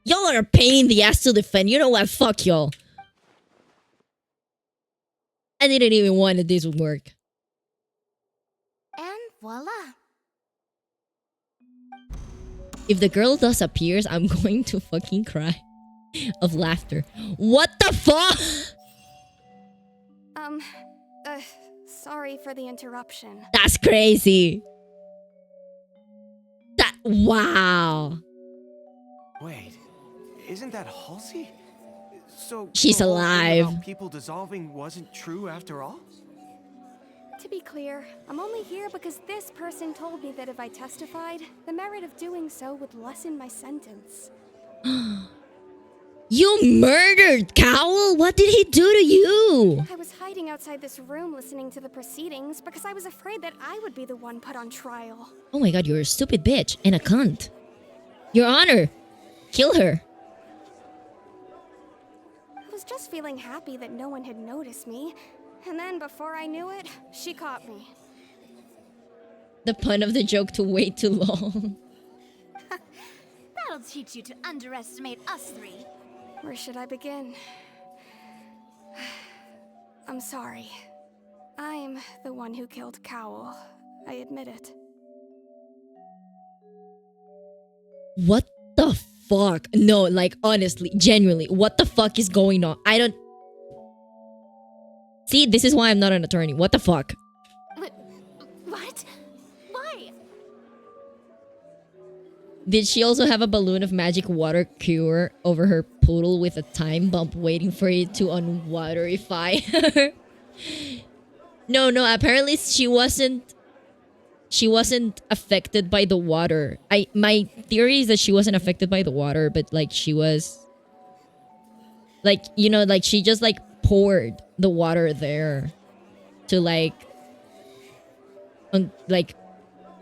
Y'all are a pain in the ass to defend. You know what? Fuck y'all. I didn't even want that this would work. And voila. If the girl thus appears, I'm going to fucking cry of laughter. What the fuck? Sorry for the interruption. That's crazy. Wow. Wait, isn't that Halsey? So she's the whole thing alive. about people dissolving wasn't true after all? To be clear, I'm only here because this person told me that if I testified, the merit of doing so would lessen my sentence. You murdered Cowell? What did he do to you? I was hiding outside this room listening to the proceedings because I was afraid that I would be the one put on trial. Oh my god, you're a stupid bitch and a cunt. Your Honor, kill her. I was just feeling happy that no one had noticed me. And then before I knew it, she caught me. The pun of the joke to wait too long. That'll teach you to underestimate us three. Where should I begin? I'm sorry. I'm the one who killed Cowell. I admit it. What the fuck? No, like honestly, genuinely, what the fuck is going on? I don't... See, this is why I'm not an attorney. What the fuck? What? Why? Did she also have a balloon of magic water cure over her poodle with a time bump waiting for it to unwaterify her? No, apparently she wasn't affected by the water. My theory is that she wasn't affected by the water, but like she was like, you know, like she just like poured the water there to like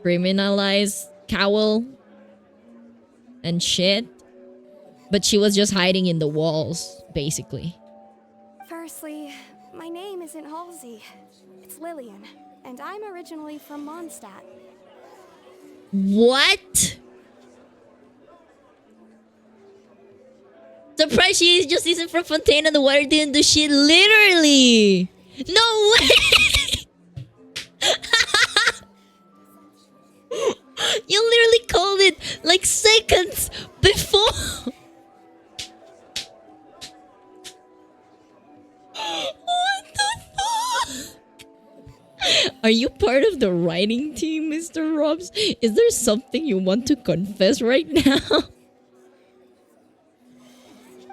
criminalize Cowell and shit. But she was just hiding in the walls, basically. Firstly, my name isn't Halsey. It's Lillian, and I'm originally from Mondstadt. What? Surprised she just isn't from Fontaine and the water didn't do shit. Literally! No way! You literally called it like seconds before. What the fuck? Are you part of the writing team, Mr. Robs? Is there something you want to confess right now?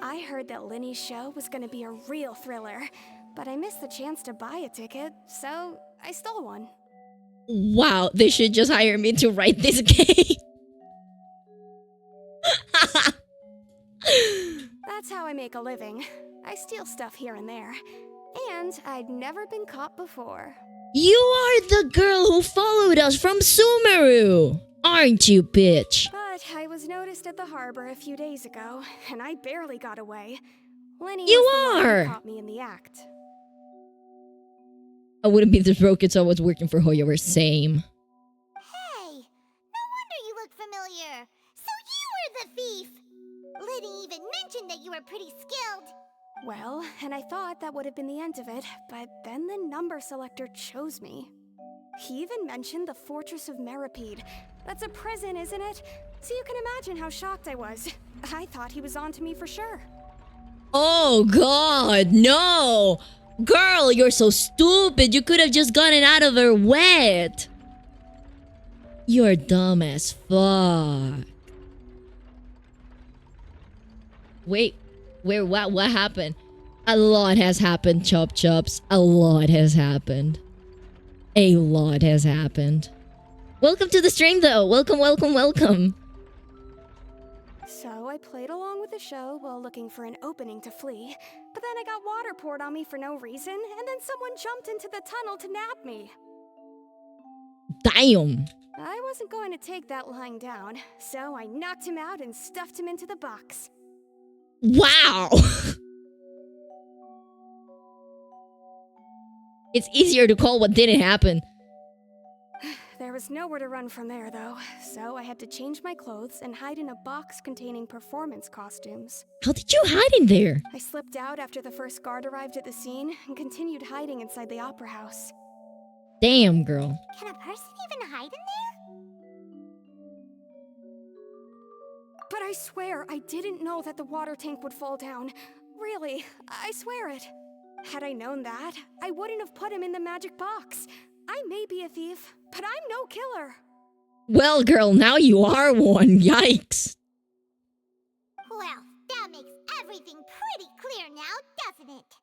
I heard that Linny's show was gonna be a real thriller, but I missed the chance to buy a ticket, so I stole one. Wow, they should just hire me to write this game. That's how I make a living. I steal stuff here and there. And I'd never been caught before. You are the girl who followed us from Sumeru, aren't you, bitch? But I was noticed at the harbor a few days ago, and I barely got away. Lenny You was the one are! who caught me in the act. I wouldn't be this broke if I was working for Hoyover. Same. Hey, no wonder you look familiar. So you were the thief. Liddy even mentioned that you were pretty skilled. Well, and I thought that would have been the end of it, but then the number selector chose me. He even mentioned the Fortress of Meripede. That's a prison, isn't it? So you can imagine how shocked I was. I thought he was on to me for sure. Oh god, no! Girl, you're so stupid. You could have just gotten out of her wet. You're dumb as fuck. Wait, what happened? A lot has happened, Chop Chops. A lot has happened. A lot has happened. Welcome to the stream though. Welcome, welcome, welcome. So I played along with the show while looking for an opening to flee, but then I got water poured on me for no reason, and then someone jumped into the tunnel to nab me. Damn. I wasn't going to take that lying down, so I knocked him out and stuffed him into the box. Wow. It's easier to call what didn't happen. There was nowhere to run from there, though, so I had to change my clothes and hide in a box containing performance costumes. How did you hide in there? I slipped out after the first guard arrived at the scene and continued hiding inside the opera house. Damn, girl. Can a person even hide in there? But I swear, I didn't know that the water tank would fall down. Really, I swear it. Had I known that, I wouldn't have put him in the magic box. I may be a thief, but I'm no killer. Well, girl, now you are one. Yikes. Well, that makes everything pretty clear now, doesn't it?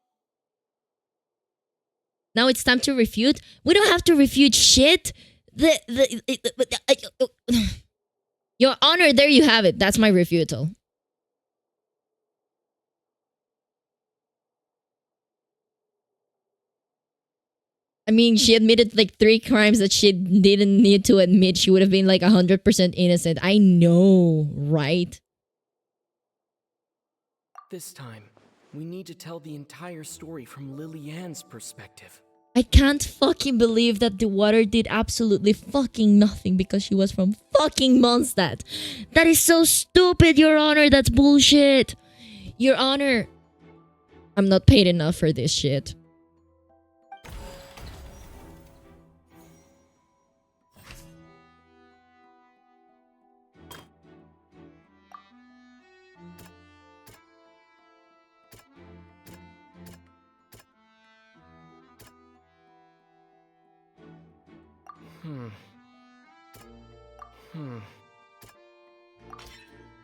Now it's time to refute. We don't have to refute shit. Your Honor, there you have it. That's my refutal. I mean, she admitted like 3 crimes that she didn't need to admit. She would have been like 100% innocent. I know, right? This time, we need to tell the entire story from Lily-Ann's perspective. I can't fucking believe that the water did absolutely fucking nothing because she was from fucking Mondstadt. That is so stupid, Your Honor. That's bullshit. Your Honor, I'm not paid enough for this shit.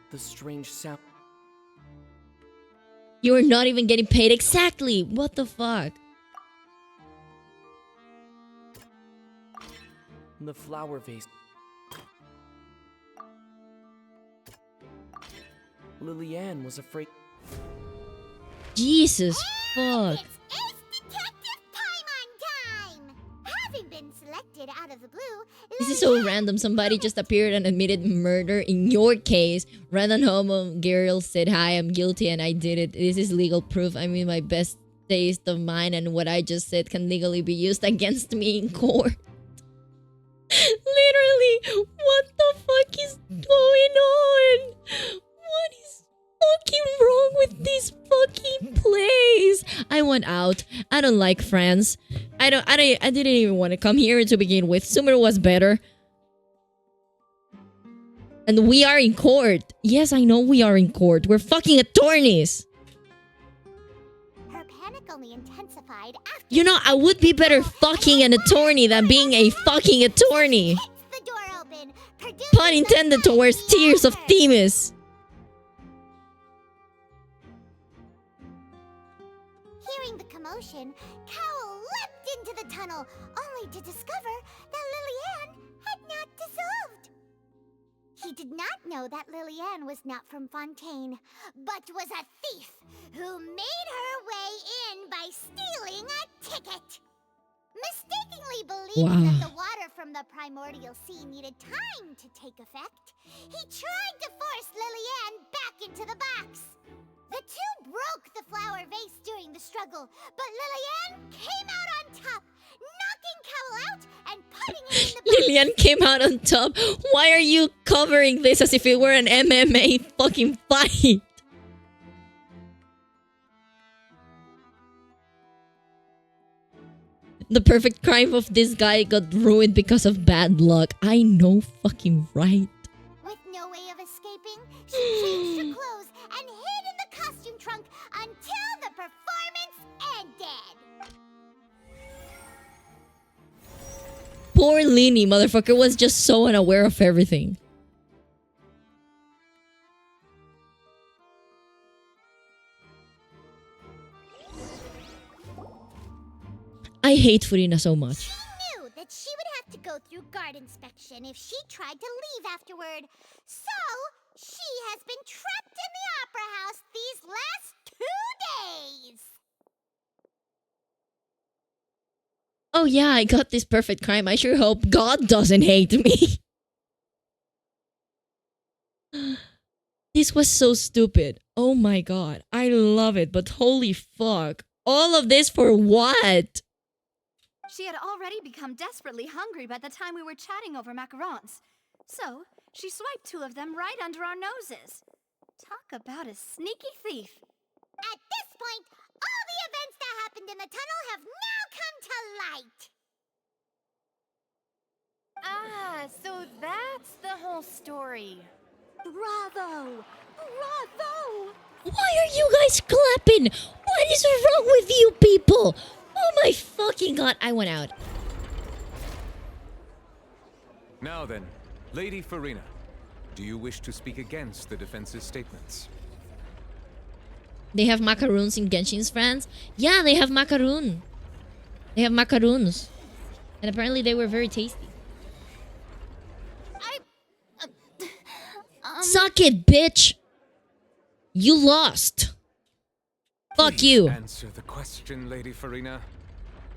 The strange sound. You're not even getting paid exactly. What the fuck? The flower vase. Lily-Ann was afraid. Jesus fuck. Having been selected out of the blue, This is so random. Somebody just appeared and admitted murder. In your case, random homo girl said, "Hi, I'm guilty and I did it. This is legal proof. I mean, my best taste of mine and what I just said can legally be used against me in court." Literally, what the fuck is going on? What is fucking wrong with this fucking place? I want out. I don't like France. I didn't even want to come here to begin with. Sumer was better. And we are in court. Yes, I know we are in court. We're fucking attorneys. her panic only intensified after You know, I would be better fucking an attorney than being a fucking attorney. the door open, Pun intended towards Tears of Themis. Hearing the commotion, Cowell leapt into the tunnel, only to discover that Lily-Ann had not dissolved. He did not know that Lily-Ann was not from Fontaine, but was a thief who made her way in by stealing a ticket. Mistakenly believing that the water from the primordial sea needed time to take effect, he tried to force Lily-Ann back into the box. The two broke the flower vase during the struggle, but Lily-Ann came out on top, knocking Cowell out and putting him in the box. Lillian came out on top. Why are you covering this as if it were an MMA fucking fight? The perfect crime of this guy got ruined because of bad luck. I know fucking right. With no way of escaping, she changed her clothes and hid in the costume trunk until Poor Linny, motherfucker was just so unaware of everything. I hate Furina so much. She knew that she would have to go through guard inspection if she tried to leave afterward. So, she has been trapped in the Opera House these last 2 days. Oh yeah, I got this perfect crime. I sure hope God doesn't hate me. This was so stupid. Oh my god. I love it, but holy fuck. All of this for what? She had already become desperately hungry by the time we were chatting over macarons. So, she swiped 2 of them right under our noses. Talk about a sneaky thief. At this point, all the events that happened in the tunnel have now come to light. Ah, so that's the whole story. Bravo! Bravo! Why are you guys clapping? What is wrong with you people? Oh my fucking god, I went out. Now then, Lady Furina, do you wish to speak against the defense's statements? They have macaroons in Genshin's friends? Yeah, they have macaroon. They have macaroons. And apparently they were very tasty. Suck it, bitch! You lost. Fuck Please you. Answer the question, Lady Furina.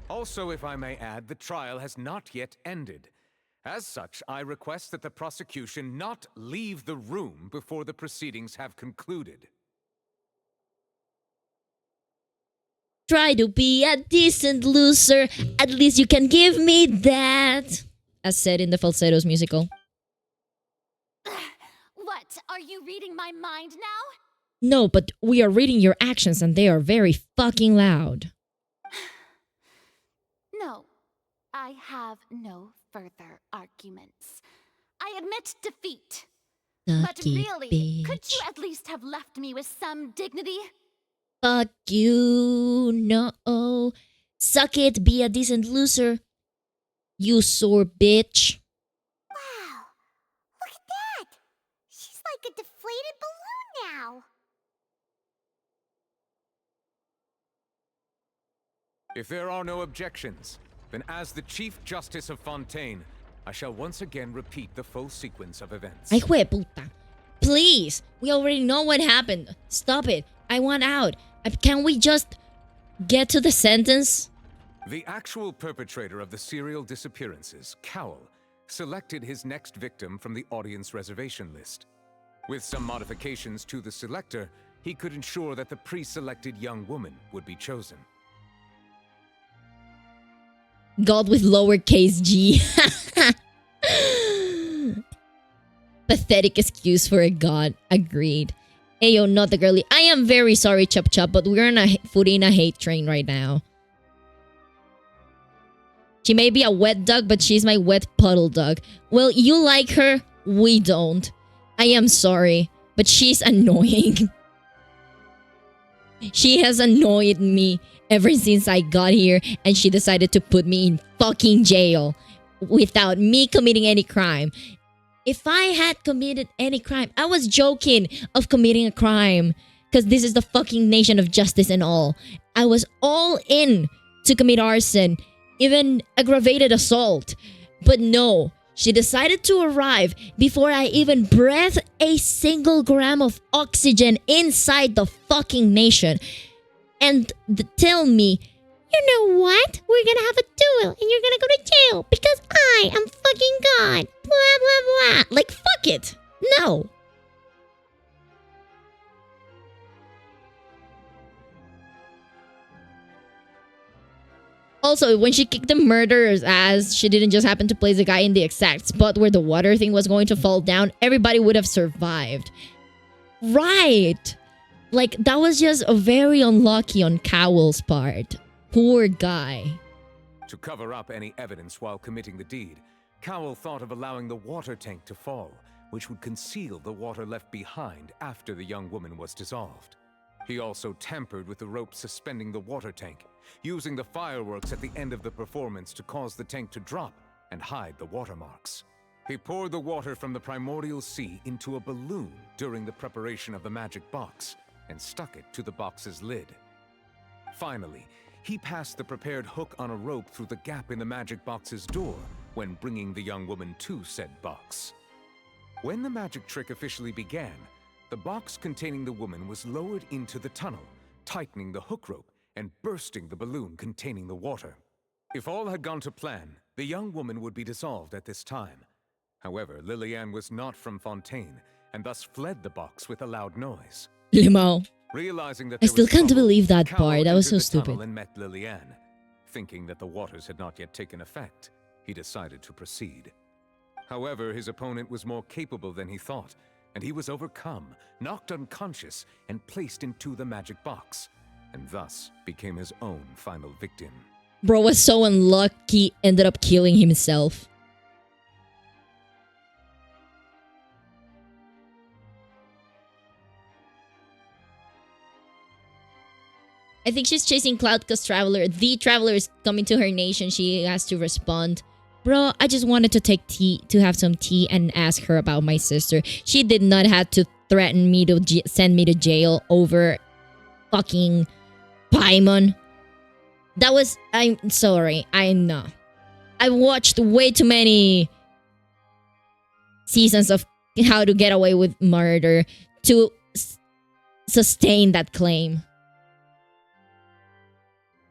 Also, if I may add, the trial has not yet ended. As such, I request that the prosecution not leave the room before the proceedings have concluded. Try to be a decent loser. At least you can give me that. As said in the Falsettos musical. What? Are you reading my mind now? No, but we are reading your actions and they are very fucking loud. No, I have no further arguments. I admit defeat. But really, bitch. could you at least have left me with some dignity? Fuck you. No. Suck it. Be a decent loser. You sore bitch. Wow, look at that! She's like a deflated balloon now. If there are no objections, then as the Chief Justice of Fontaine, I shall once again repeat the full sequence of events. Ay, hue puta. Please. We already know what happened. Stop it. I want out. Can we just get to the sentence? The actual perpetrator of the serial disappearances, Cowell, selected his next victim from the audience reservation list. With some modifications to the selector, he could ensure that the pre-selected young woman would be chosen. God with lowercase g. Pathetic excuse for a god. Agreed. Ayo, not the girly. I am very sorry, Chup Chup, but we're on a Furina hate train right now. She may be a wet dog, but she's my wet puddle dog. Well, you like her, we don't. I am sorry, but she's annoying. She has annoyed me ever since I got here, and she decided to put me in fucking jail without me committing any crime. If I had committed any crime, I was joking of committing a crime because this is the fucking nation of justice and all. I was all in to commit arson, even aggravated assault. But no, she decided to arrive before I even breathed a single gram of oxygen inside the fucking nation. And tell me, you know what? We're gonna have a duel and you're gonna go to jail because I am fucking God. Blah, blah, blah. Like, fuck it. No. Also, when she kicked the murderer's ass, she didn't just happen to place the guy in the exact spot where the water thing was going to fall down. Everybody would have survived. Right. Like, that was just very unlucky on Cowell's part. Poor guy. To cover up any evidence while committing the deed, Cowell thought of allowing the water tank to fall, which would conceal the water left behind after the young woman was dissolved. He also tampered with the rope suspending the water tank, using the fireworks at the end of the performance to cause the tank to drop and hide the watermarks. He poured the water from the primordial sea into a balloon during the preparation of the magic box and stuck it to the box's lid. Finally, he passed the prepared hook on a rope through the gap in the magic box's door when bringing the young woman to said box. When the magic trick officially began, the box containing the woman was lowered into the tunnel, tightening the hook rope and bursting the balloon containing the water. If all had gone to plan, the young woman would be dissolved at this time. However, Lillian was not from Fontaine and thus fled the box with a loud noise. Limo. Realizing that I still can't believe that part. That was so entered the tunnel stupid. and met Lillian. Thinking that the waters had not yet taken effect, he decided to proceed. However, his opponent was more capable than he thought, and he was overcome, knocked unconscious, and placed into the magic box, and thus became his own final victim. Bro was so unlucky, ended up killing himself. I think she's chasing Cloud because Traveler. The Traveler is coming to her nation. She has to respond. Bro, I just wanted to take tea, to have some tea and ask her about my sister. She did not have to threaten me to send me to jail over fucking Paimon. That was... I'm sorry. I know. I've watched way too many seasons of How to Get Away with Murder to sustain that claim.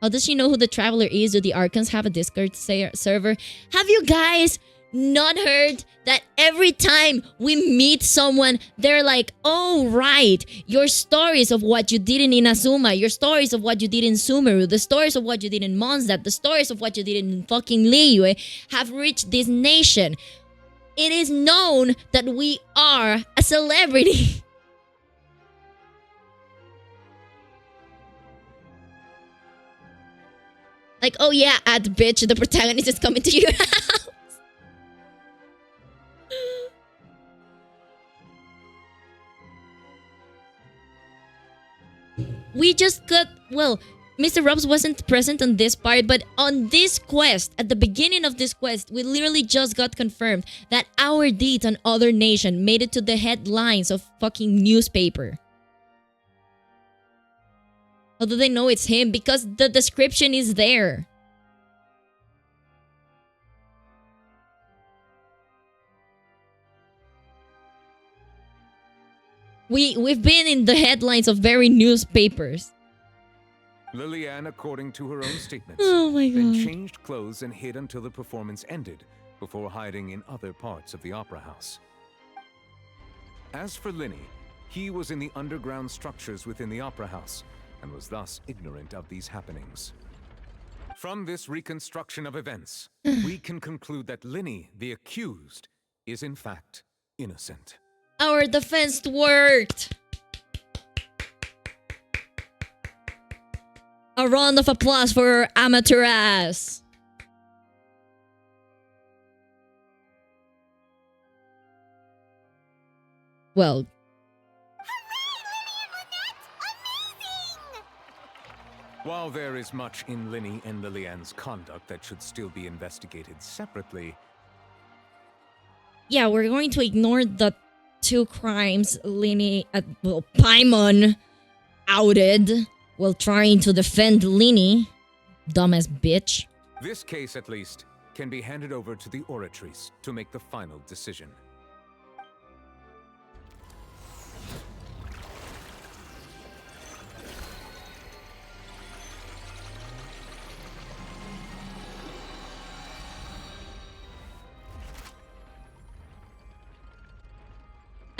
How does she know who the Traveler is? Do the Archons have a Discord server? Have you guys not heard that every time we meet someone, they're like, oh, right, your stories of what you did in Inazuma, your stories of what you did in Sumeru, the stories of what you did in Mondstadt, the stories of what you did in fucking Liyue have reached this nation. It is known that we are a celebrity. Like, oh yeah, bitch, the protagonist is coming to your house. We just got, well, Mr. Robs wasn't present on this part, but on this quest, at the beginning of this quest, we literally just got confirmed that our deeds on other nation made it to the headlines of fucking newspaper. How do they know it's him? Because the description is there. We've been in the headlines of very newspapers. Lillian, according to her own statements, Oh my then God. changed clothes and hid until the performance ended, before hiding in other parts of the opera house. As for Linny, he was in the underground structures within the opera house, and was thus ignorant of these happenings. From this reconstruction of events, we can conclude that Linny, the accused, is in fact innocent. Our defense worked. A round of applause for amateur ass. Well, While there is much in Linny and Lillian's conduct that should still be investigated separately, yeah, we're going to ignore the two crimes Paimon outed while trying to defend Linny. Dumbass bitch. this case at least can be handed over to the Oratrice to make the final decision.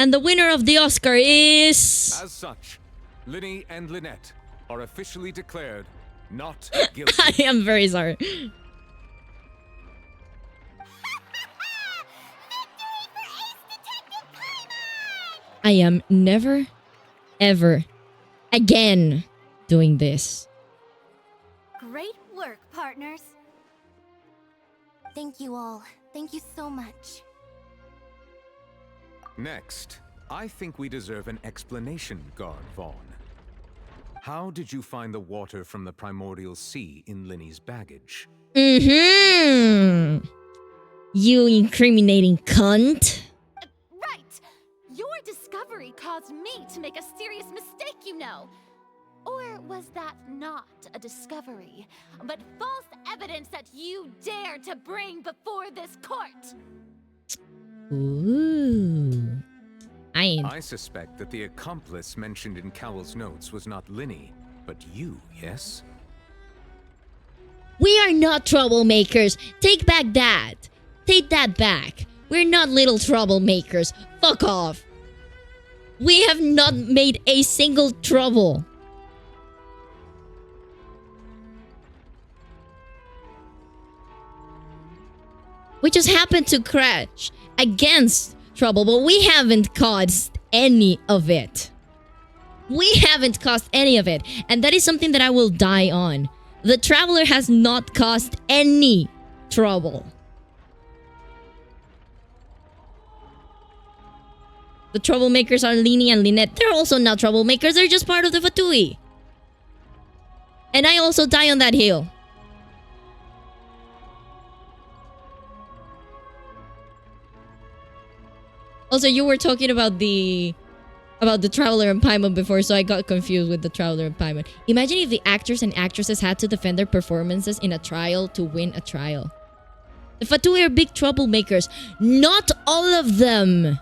And the winner of the Oscar is... As such, Linny and Lynette are officially declared not guilty. I am very sorry. I am never, ever, again doing this. Great work, partners. Thank you all. Thank you so much. Next, I think we deserve an explanation, Guard Vaughn. How did you find the water from the primordial sea in Linny's baggage? You incriminating cunt. Right! Your discovery caused me to make a serious mistake, you know. Or was that not a discovery, but false evidence that you dare to bring before this court? Ooh. I suspect that the accomplice mentioned in Cowell's notes was not Linny, but you, yes? We are not troublemakers. Take back that. Take that back. We're not little troublemakers. Fuck off. We have not made a single trouble. We just happened to crash against trouble, but we haven't caused any of it. We haven't caused any of it. And that is something that I will die on. The Traveler has not caused any trouble. The troublemakers are Lini and Lynette. They're also not troublemakers. They're just part of the Fatui. And I also die on that hill. Also, you were talking about the Traveler and Paimon before, so I got confused with the Traveler and Paimon. Imagine if the actors and actresses had to defend their performances in a trial to win a trial. The Fatui are big troublemakers. Not all of them.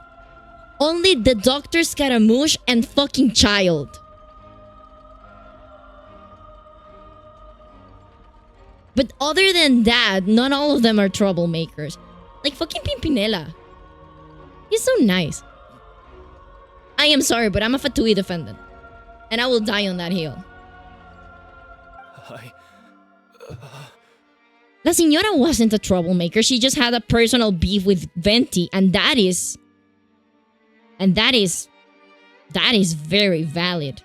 Only the Dr. Scaramouche and fucking Child. But other than that, not all of them are troublemakers. Like fucking Pimpinella. He's so nice. I am sorry, but I'm a Fatui defendant. And I will die on that hill. La Señora wasn't a troublemaker. She just had a personal beef with Venti. And that is very valid.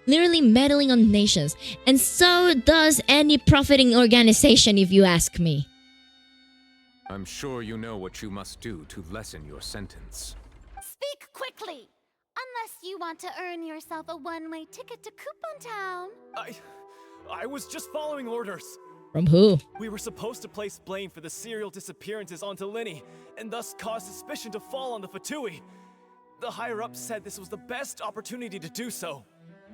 Literally meddling on nations. And so does any profiting organization, if you ask me. I'm sure you know what you must do to lessen your sentence. Speak quickly! Unless you want to earn yourself a one-way ticket to Coupon Town. I was just following orders. From who? We were supposed to place blame for the serial disappearances onto Linny, and thus cause suspicion to fall on the Fatui. The higher-ups said this was the best opportunity to do so.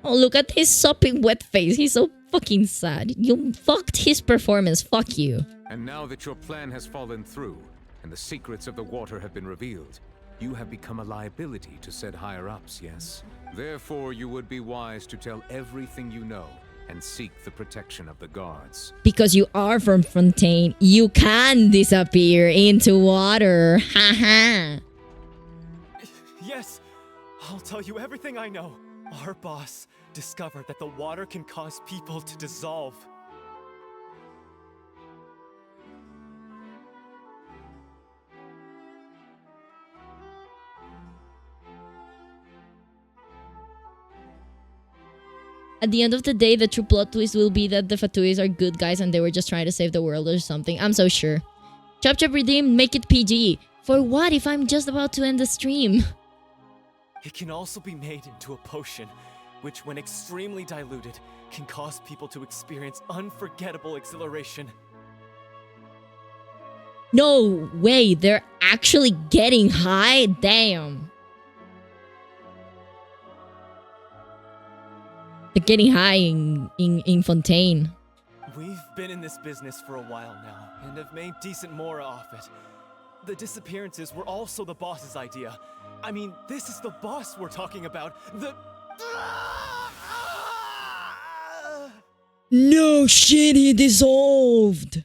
Oh, look at his sopping wet face. He's so fucking sad. You fucked his performance. Fuck you. And now that your plan has fallen through, and the secrets of the water have been revealed, you have become a liability to said higher-ups, yes? Therefore, you would be wise to tell everything you know and seek the protection of the guards. Because you are from Fontaine, you can disappear into water. Haha. Yes, I'll tell you everything I know. Our boss discovered that the water can cause people to dissolve. At the end of the day, the true plot twist will be that the Fatuis are good guys and they were just trying to save the world or something. I'm so sure. Chop Chop redeemed, make it PG. For what if I'm just about to end the stream? It can also be made into a potion, which when extremely diluted, can cause people to experience unforgettable exhilaration. No way, they're actually getting high? Damn. They're getting high in Fontaine. We've been in this business for a while now, and have made decent more off it. The disappearances were also the boss's idea. I mean, this is the boss we're talking about. No shit, he dissolved.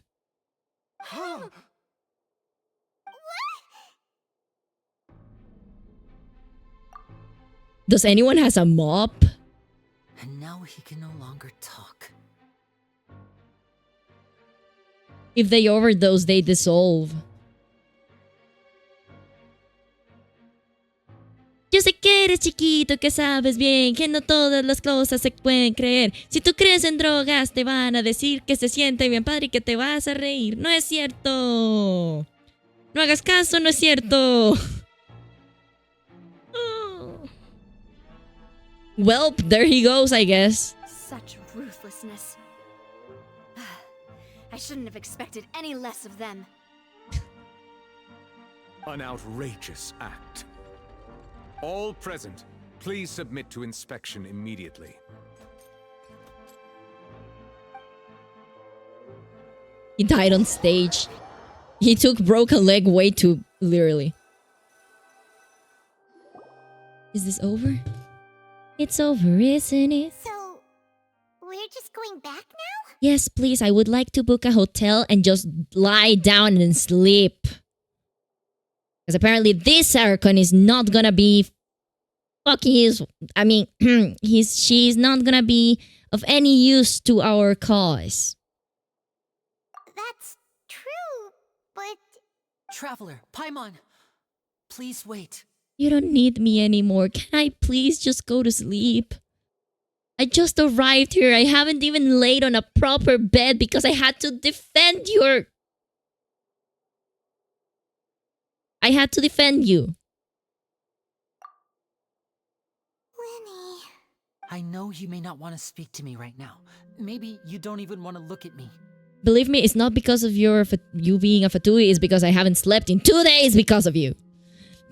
Does anyone has a mop? And now he can no longer talk. If they overdose, they dissolve. Yo sé que eres chiquito, que sabes bien que no todas las cosas se pueden creer. Si tú crees en drogas, te van a decir que se siente bien padre y que te vas a reír. No es cierto. No hagas caso, no es cierto. Well, there he goes, I guess. Such ruthlessness. I shouldn't have expected any less of them. An outrageous act. All present, please submit to inspection immediately. He died on stage. He took broken leg way too literally. Is this over? It's over, isn't it? So, we're just going back now? Yes, please. I would like to book a hotel and just lie down and sleep. Because apparently this Saracon is not gonna be fucking his... I mean, she's not gonna be of any use to our cause. That's true, but... Traveler, Paimon, please wait. You don't need me anymore. Can I please just go to sleep? I just arrived here. I haven't even laid on a proper bed because I had to defend your... I had to defend you. Lenny... I know you may not want to speak to me right now. Maybe you don't even want to look at me. Believe me, it's not because of you being a Fatui. It's because I haven't slept in 2 days because of you.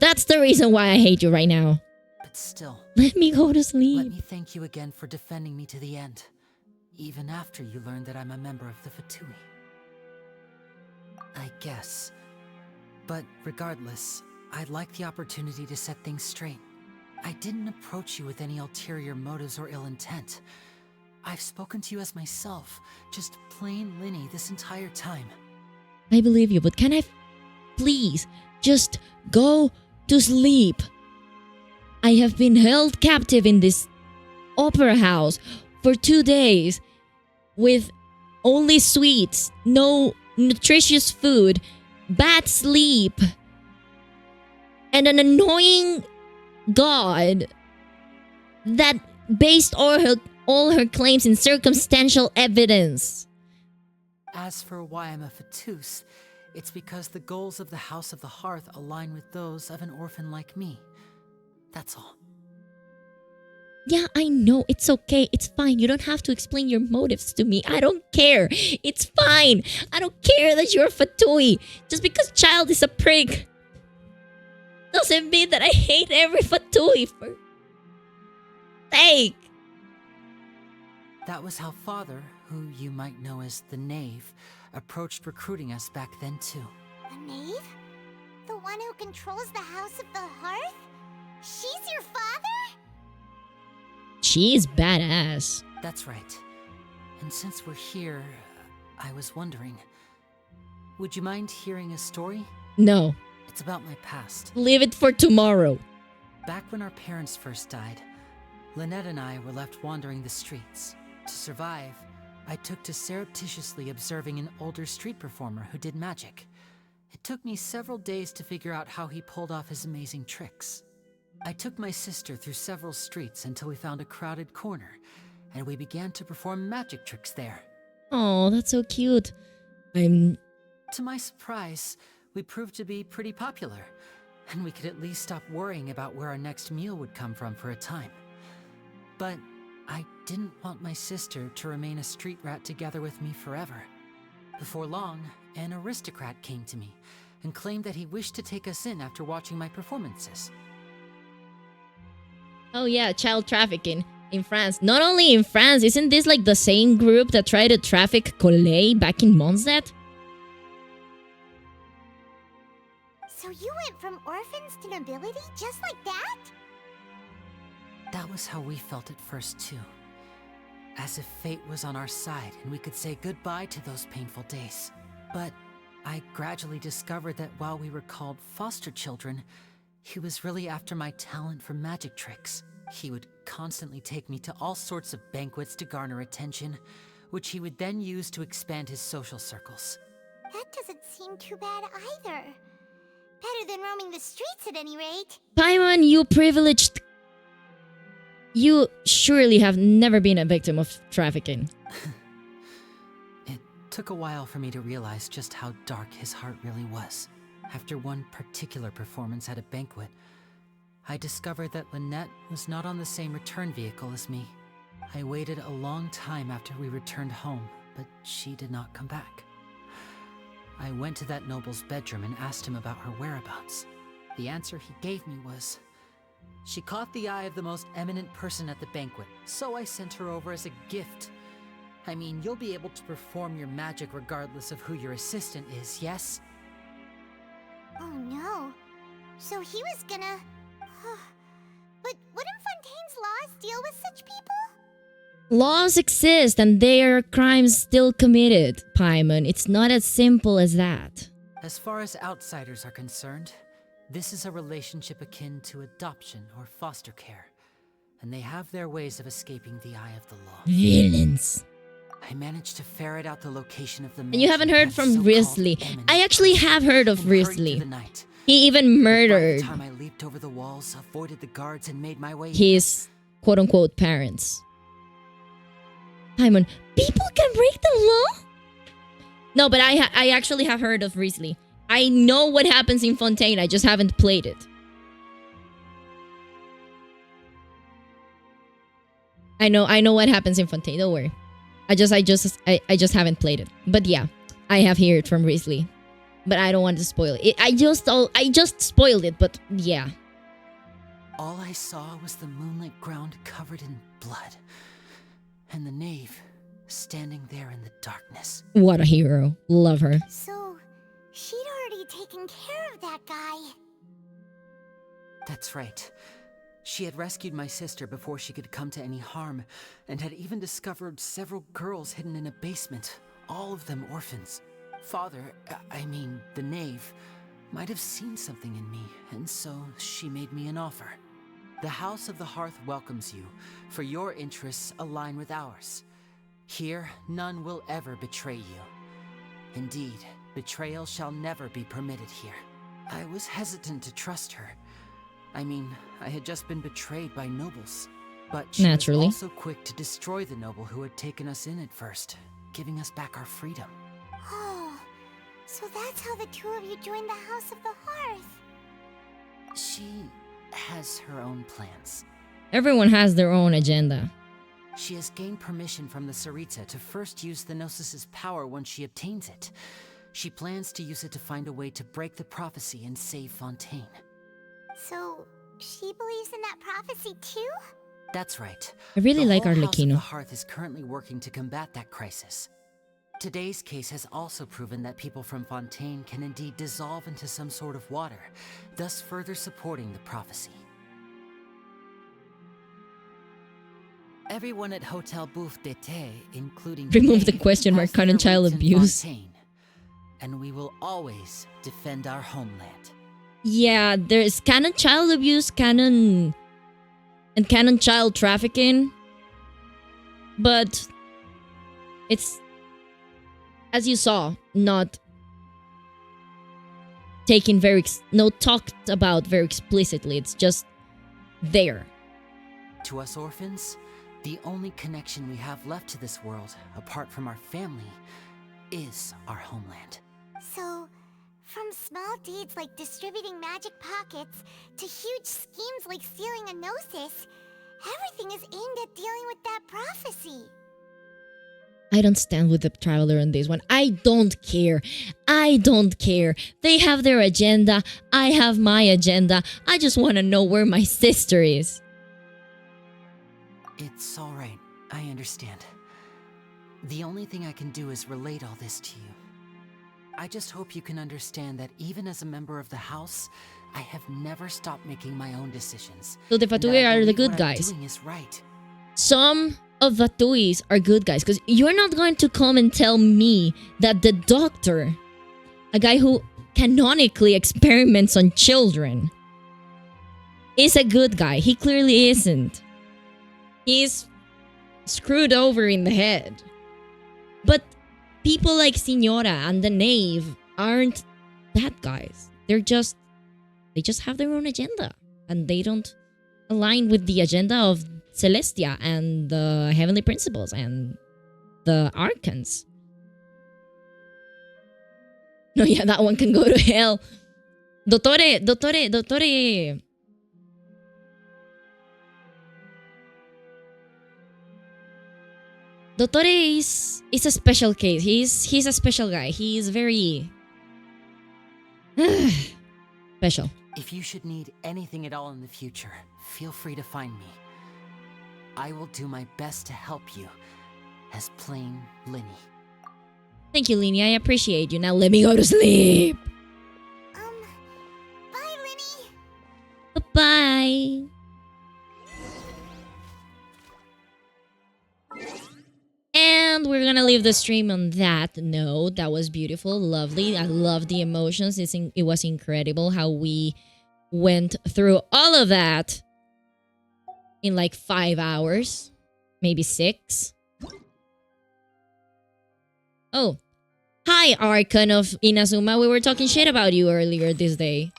That's the reason why I hate you right now. But still... Let me go to sleep. Let me thank you again for defending me to the end. Even after you learned that I'm a member of the Fatui. I guess. But regardless, I'd like the opportunity to set things straight. I didn't approach you with any ulterior motives or ill intent. I've spoken to you as myself, just plain Linny this entire time. I believe you, but can I please just go to sleep? I have been held captive in this opera house for 2 days with only sweets, no nutritious food, bad sleep, and an annoying god that based all her claims in circumstantial evidence. As for why I'm a Fatus, it's because the goals of the House of the Hearth align with those of an orphan like me. That's all. Yeah, I know. It's okay. It's fine. You don't have to explain your motives to me. I don't care. It's fine. I don't care that you're a Fatui. Just because Child is a prig doesn't mean that I hate every Fatui for sake. That was how Father, who you might know as the Knave, approached recruiting us back then too. The Knave? The one who controls the House of the Hearth? She's your father? She's badass. That's right. And since we're here, I was wondering, would you mind hearing a story? No. It's about my past. Leave it for tomorrow. Back when our parents first died, Lynette and I were left wandering the streets. To survive, I took to surreptitiously observing an older street performer who did magic. It took me several days to figure out how he pulled off his amazing tricks. I took my sister through several streets until we found a crowded corner, and we began to perform magic tricks there. Oh, that's so cute. To my surprise, we proved to be pretty popular, and we could at least stop worrying about where our next meal would come from for a time. But I didn't want my sister to remain a street rat together with me forever. Before long, an aristocrat came to me and claimed that he wished to take us in after watching my performances. Oh yeah, child trafficking in France. Not only in France, isn't this like the same group that tried to traffic Collet back in Mondstadt? So you went from orphans to nobility just like that? That was how we felt at first too. As if fate was on our side and we could say goodbye to those painful days. But I gradually discovered that while we were called foster children, he was really after my talent for magic tricks. He would constantly take me to all sorts of banquets to garner attention, which he would then use to expand his social circles. That doesn't seem too bad either. Better than roaming the streets at any rate. Paimon, you privileged... You surely have never been a victim of trafficking. It took a while for me to realize just how dark his heart really was. After one particular performance at a banquet, I discovered that Lynette was not on the same return vehicle as me. I waited a long time after we returned home, but she did not come back. I went to that noble's bedroom and asked him about her whereabouts. The answer he gave me was, she caught the eye of the most eminent person at the banquet, so I sent her over as a gift. I mean, you'll be able to perform your magic regardless of who your assistant is, yes? Oh no. So he was gonna... But wouldn't Fontaine's laws deal with such people? Laws exist and there are crimes still committed, Paimon. It's not as simple as that. As far as outsiders are concerned, this is a relationship akin to adoption or foster care, and they have their ways of escaping the eye of the law. Villains. I managed to ferret out the location of the And you haven't heard from Risley. I actually have heard of Risley. He even murdered By the time I leaped over the walls, avoided the guards, and made my way his quote-unquote parents. Paimon, people can break the law? No, but I actually have heard of Risley. I know what happens in Fontaine, I just haven't played it. I know what happens in Fontaine, don't worry. I just haven't played it. But yeah, I have heard from Risley. But I don't want to spoil it. I just spoiled it, but yeah. All I saw was the moonlit ground covered in blood. And the knave standing there in the darkness. What a hero. Love her. So, she'd already taken care of that guy. That's right. She had rescued my sister before she could come to any harm, and had even discovered several girls hidden in a basement, all of them orphans. Father, the knave, might have seen something in me, and so she made me an offer. The House of the Hearth welcomes you, for your interests align with ours. Here, none will ever betray you. Indeed, betrayal shall never be permitted here. I was hesitant to trust her. I had just been betrayed by nobles. But she was also quick to destroy the noble who had taken us in at first, giving us back our freedom. Oh, so that's how the two of you joined the House of the Hearth. She has her own plans. Everyone has their own agenda. She has gained permission from the Tsaritsa to first use the Gnosis' power once she obtains it. She plans to use it to find a way to break the prophecy and save Fontaine. So, she believes in that prophecy too? That's right. I really like The Arlecchino. Hearth is currently working to combat that crisis. Today's case has also proven that people from Fontaine can indeed dissolve into some sort of water, thus further supporting the prophecy. Everyone at Hotel Bouffe d'été, including Remove the question mark, canon child abuse. Fontaine, and we will always defend our homeland. Yeah, there's canon child abuse, canon child trafficking. But it's, as you saw, not taken talked about very explicitly. It's just there. To us orphans, the only connection we have left to this world, apart from our family, is our homeland. So, from small deeds like distributing magic pockets to huge schemes like stealing a Gnosis, everything is aimed at dealing with that prophecy. I don't stand with the Traveler on this one. I don't care. They have their agenda. I have my agenda. I just want to know where my sister is. It's all right. I understand. The only thing I can do is relate all this to you. I just hope you can understand that even as a member of the house, I have never stopped making my own decisions. So the Fatui are the good guys. Is right. Some of Vatuis are good guys, because you're not going to come and tell me that the doctor, a guy who canonically experiments on children, is a good guy. He clearly isn't. He's screwed over in the head. But people like Signora and the Knave aren't bad guys. They just have their own agenda, and they don't align with the agenda of Celestia and the Heavenly Principles and the Archons. No, yeah, that one can go to hell. Dottore Dottore is a special case. He's a special guy. He's very special. If you should need anything at all in the future, feel free to find me. I will do my best to help you, as plain Linny. Thank you, Linny. I appreciate you. Now let me go to sleep. Bye, Linny. Bye-bye. And we're gonna leave the stream on that note. That was beautiful, lovely. I love the emotions. It was incredible how we went through all of that in like 5 hours, maybe 6. Oh, hi, Archon of Inazuma. We were talking shit about you earlier this day.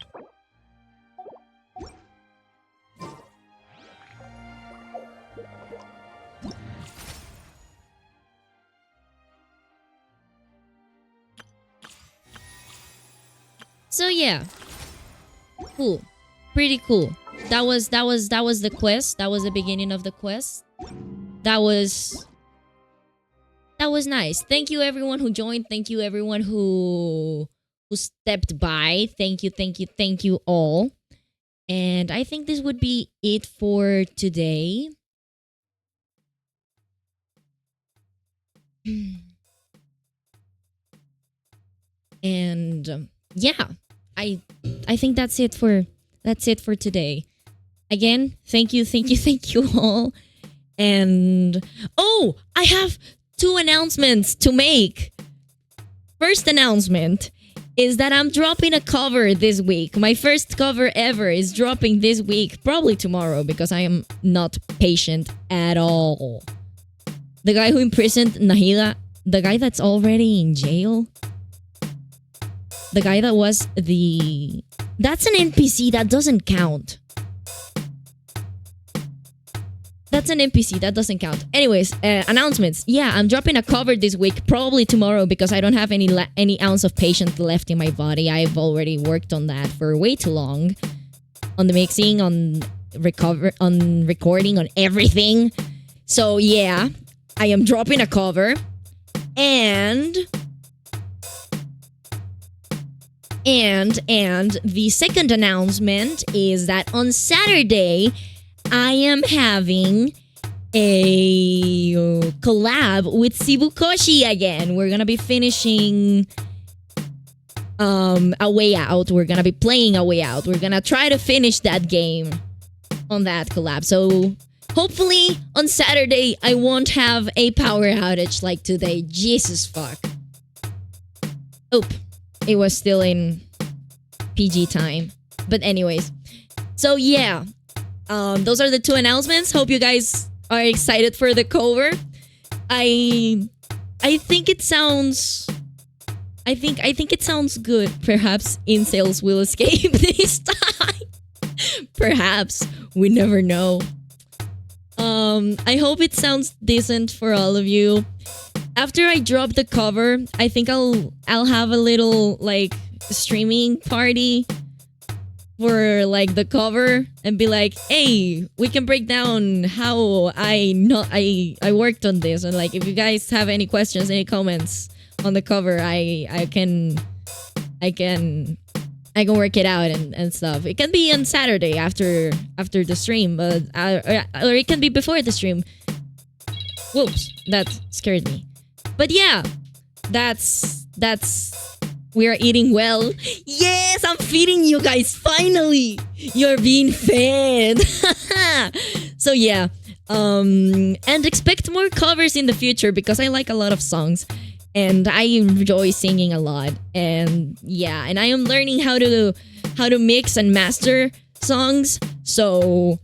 So yeah, cool, pretty cool. That was the quest. That was the beginning of the quest. That was nice. Thank you everyone who joined. Thank you everyone who stepped by. Thank you all. And I think this would be it for today. And yeah, I think that's it for today. Again, thank you all. And oh, I have 2 announcements to make. First announcement is that I'm dropping a cover this week. My first cover ever is dropping this week, probably tomorrow, because I am not patient at all. The guy who imprisoned Nahida, the guy that's already in jail, the guy that was the... That's an NPC, that doesn't count. That's an NPC, that doesn't count. Anyways, announcements. Yeah, I'm dropping a cover this week, probably tomorrow, because I don't have any ounce of patience left in my body. I've already worked on that for way too long. On the mixing, on recording, on everything. So yeah, I am dropping a cover. And the second announcement is that on Saturday, I am having a collab with Sibukoshi again. We're gonna be finishing A Way Out. We're gonna be playing A Way Out. We're gonna try to finish that game on that collab. So hopefully on Saturday, I won't have a power outage like today. Jesus fuck. Oop. It was still in PG time. But anyways. So yeah. Those are the 2 announcements. Hope you guys are excited for the cover. I think it sounds... I think it sounds good. Perhaps incels will escape this time. Perhaps. We never know. I hope it sounds decent for all of you. After I drop the cover, I think I'll have a little like streaming party for like the cover and be like, hey, we can break down how I worked on this, and like if you guys have any questions, any comments on the cover, I can work it out and stuff. It can be on Saturday after the stream, but or it can be before the stream. Whoops, that scared me. But yeah, that's we are eating well. Yes, I'm feeding you guys finally. You're being fed. So yeah, and expect more covers in the future because I like a lot of songs and I enjoy singing a lot. And yeah, and I am learning how to mix and master songs. So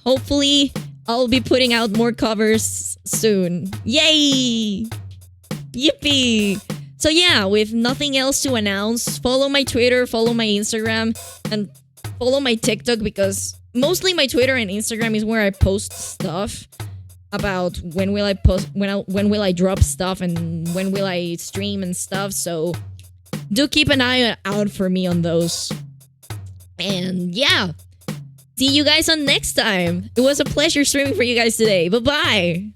hopefully I'll be putting out more covers soon. Yay! Yippee! So yeah, with nothing else to announce, follow my Twitter, follow my Instagram, and follow my TikTok because mostly my Twitter and Instagram is where I post stuff about when will I drop stuff and when will I stream and stuff. So do keep an eye out for me on those. And yeah, see you guys on next time. It was a pleasure streaming for you guys today. Bye-bye.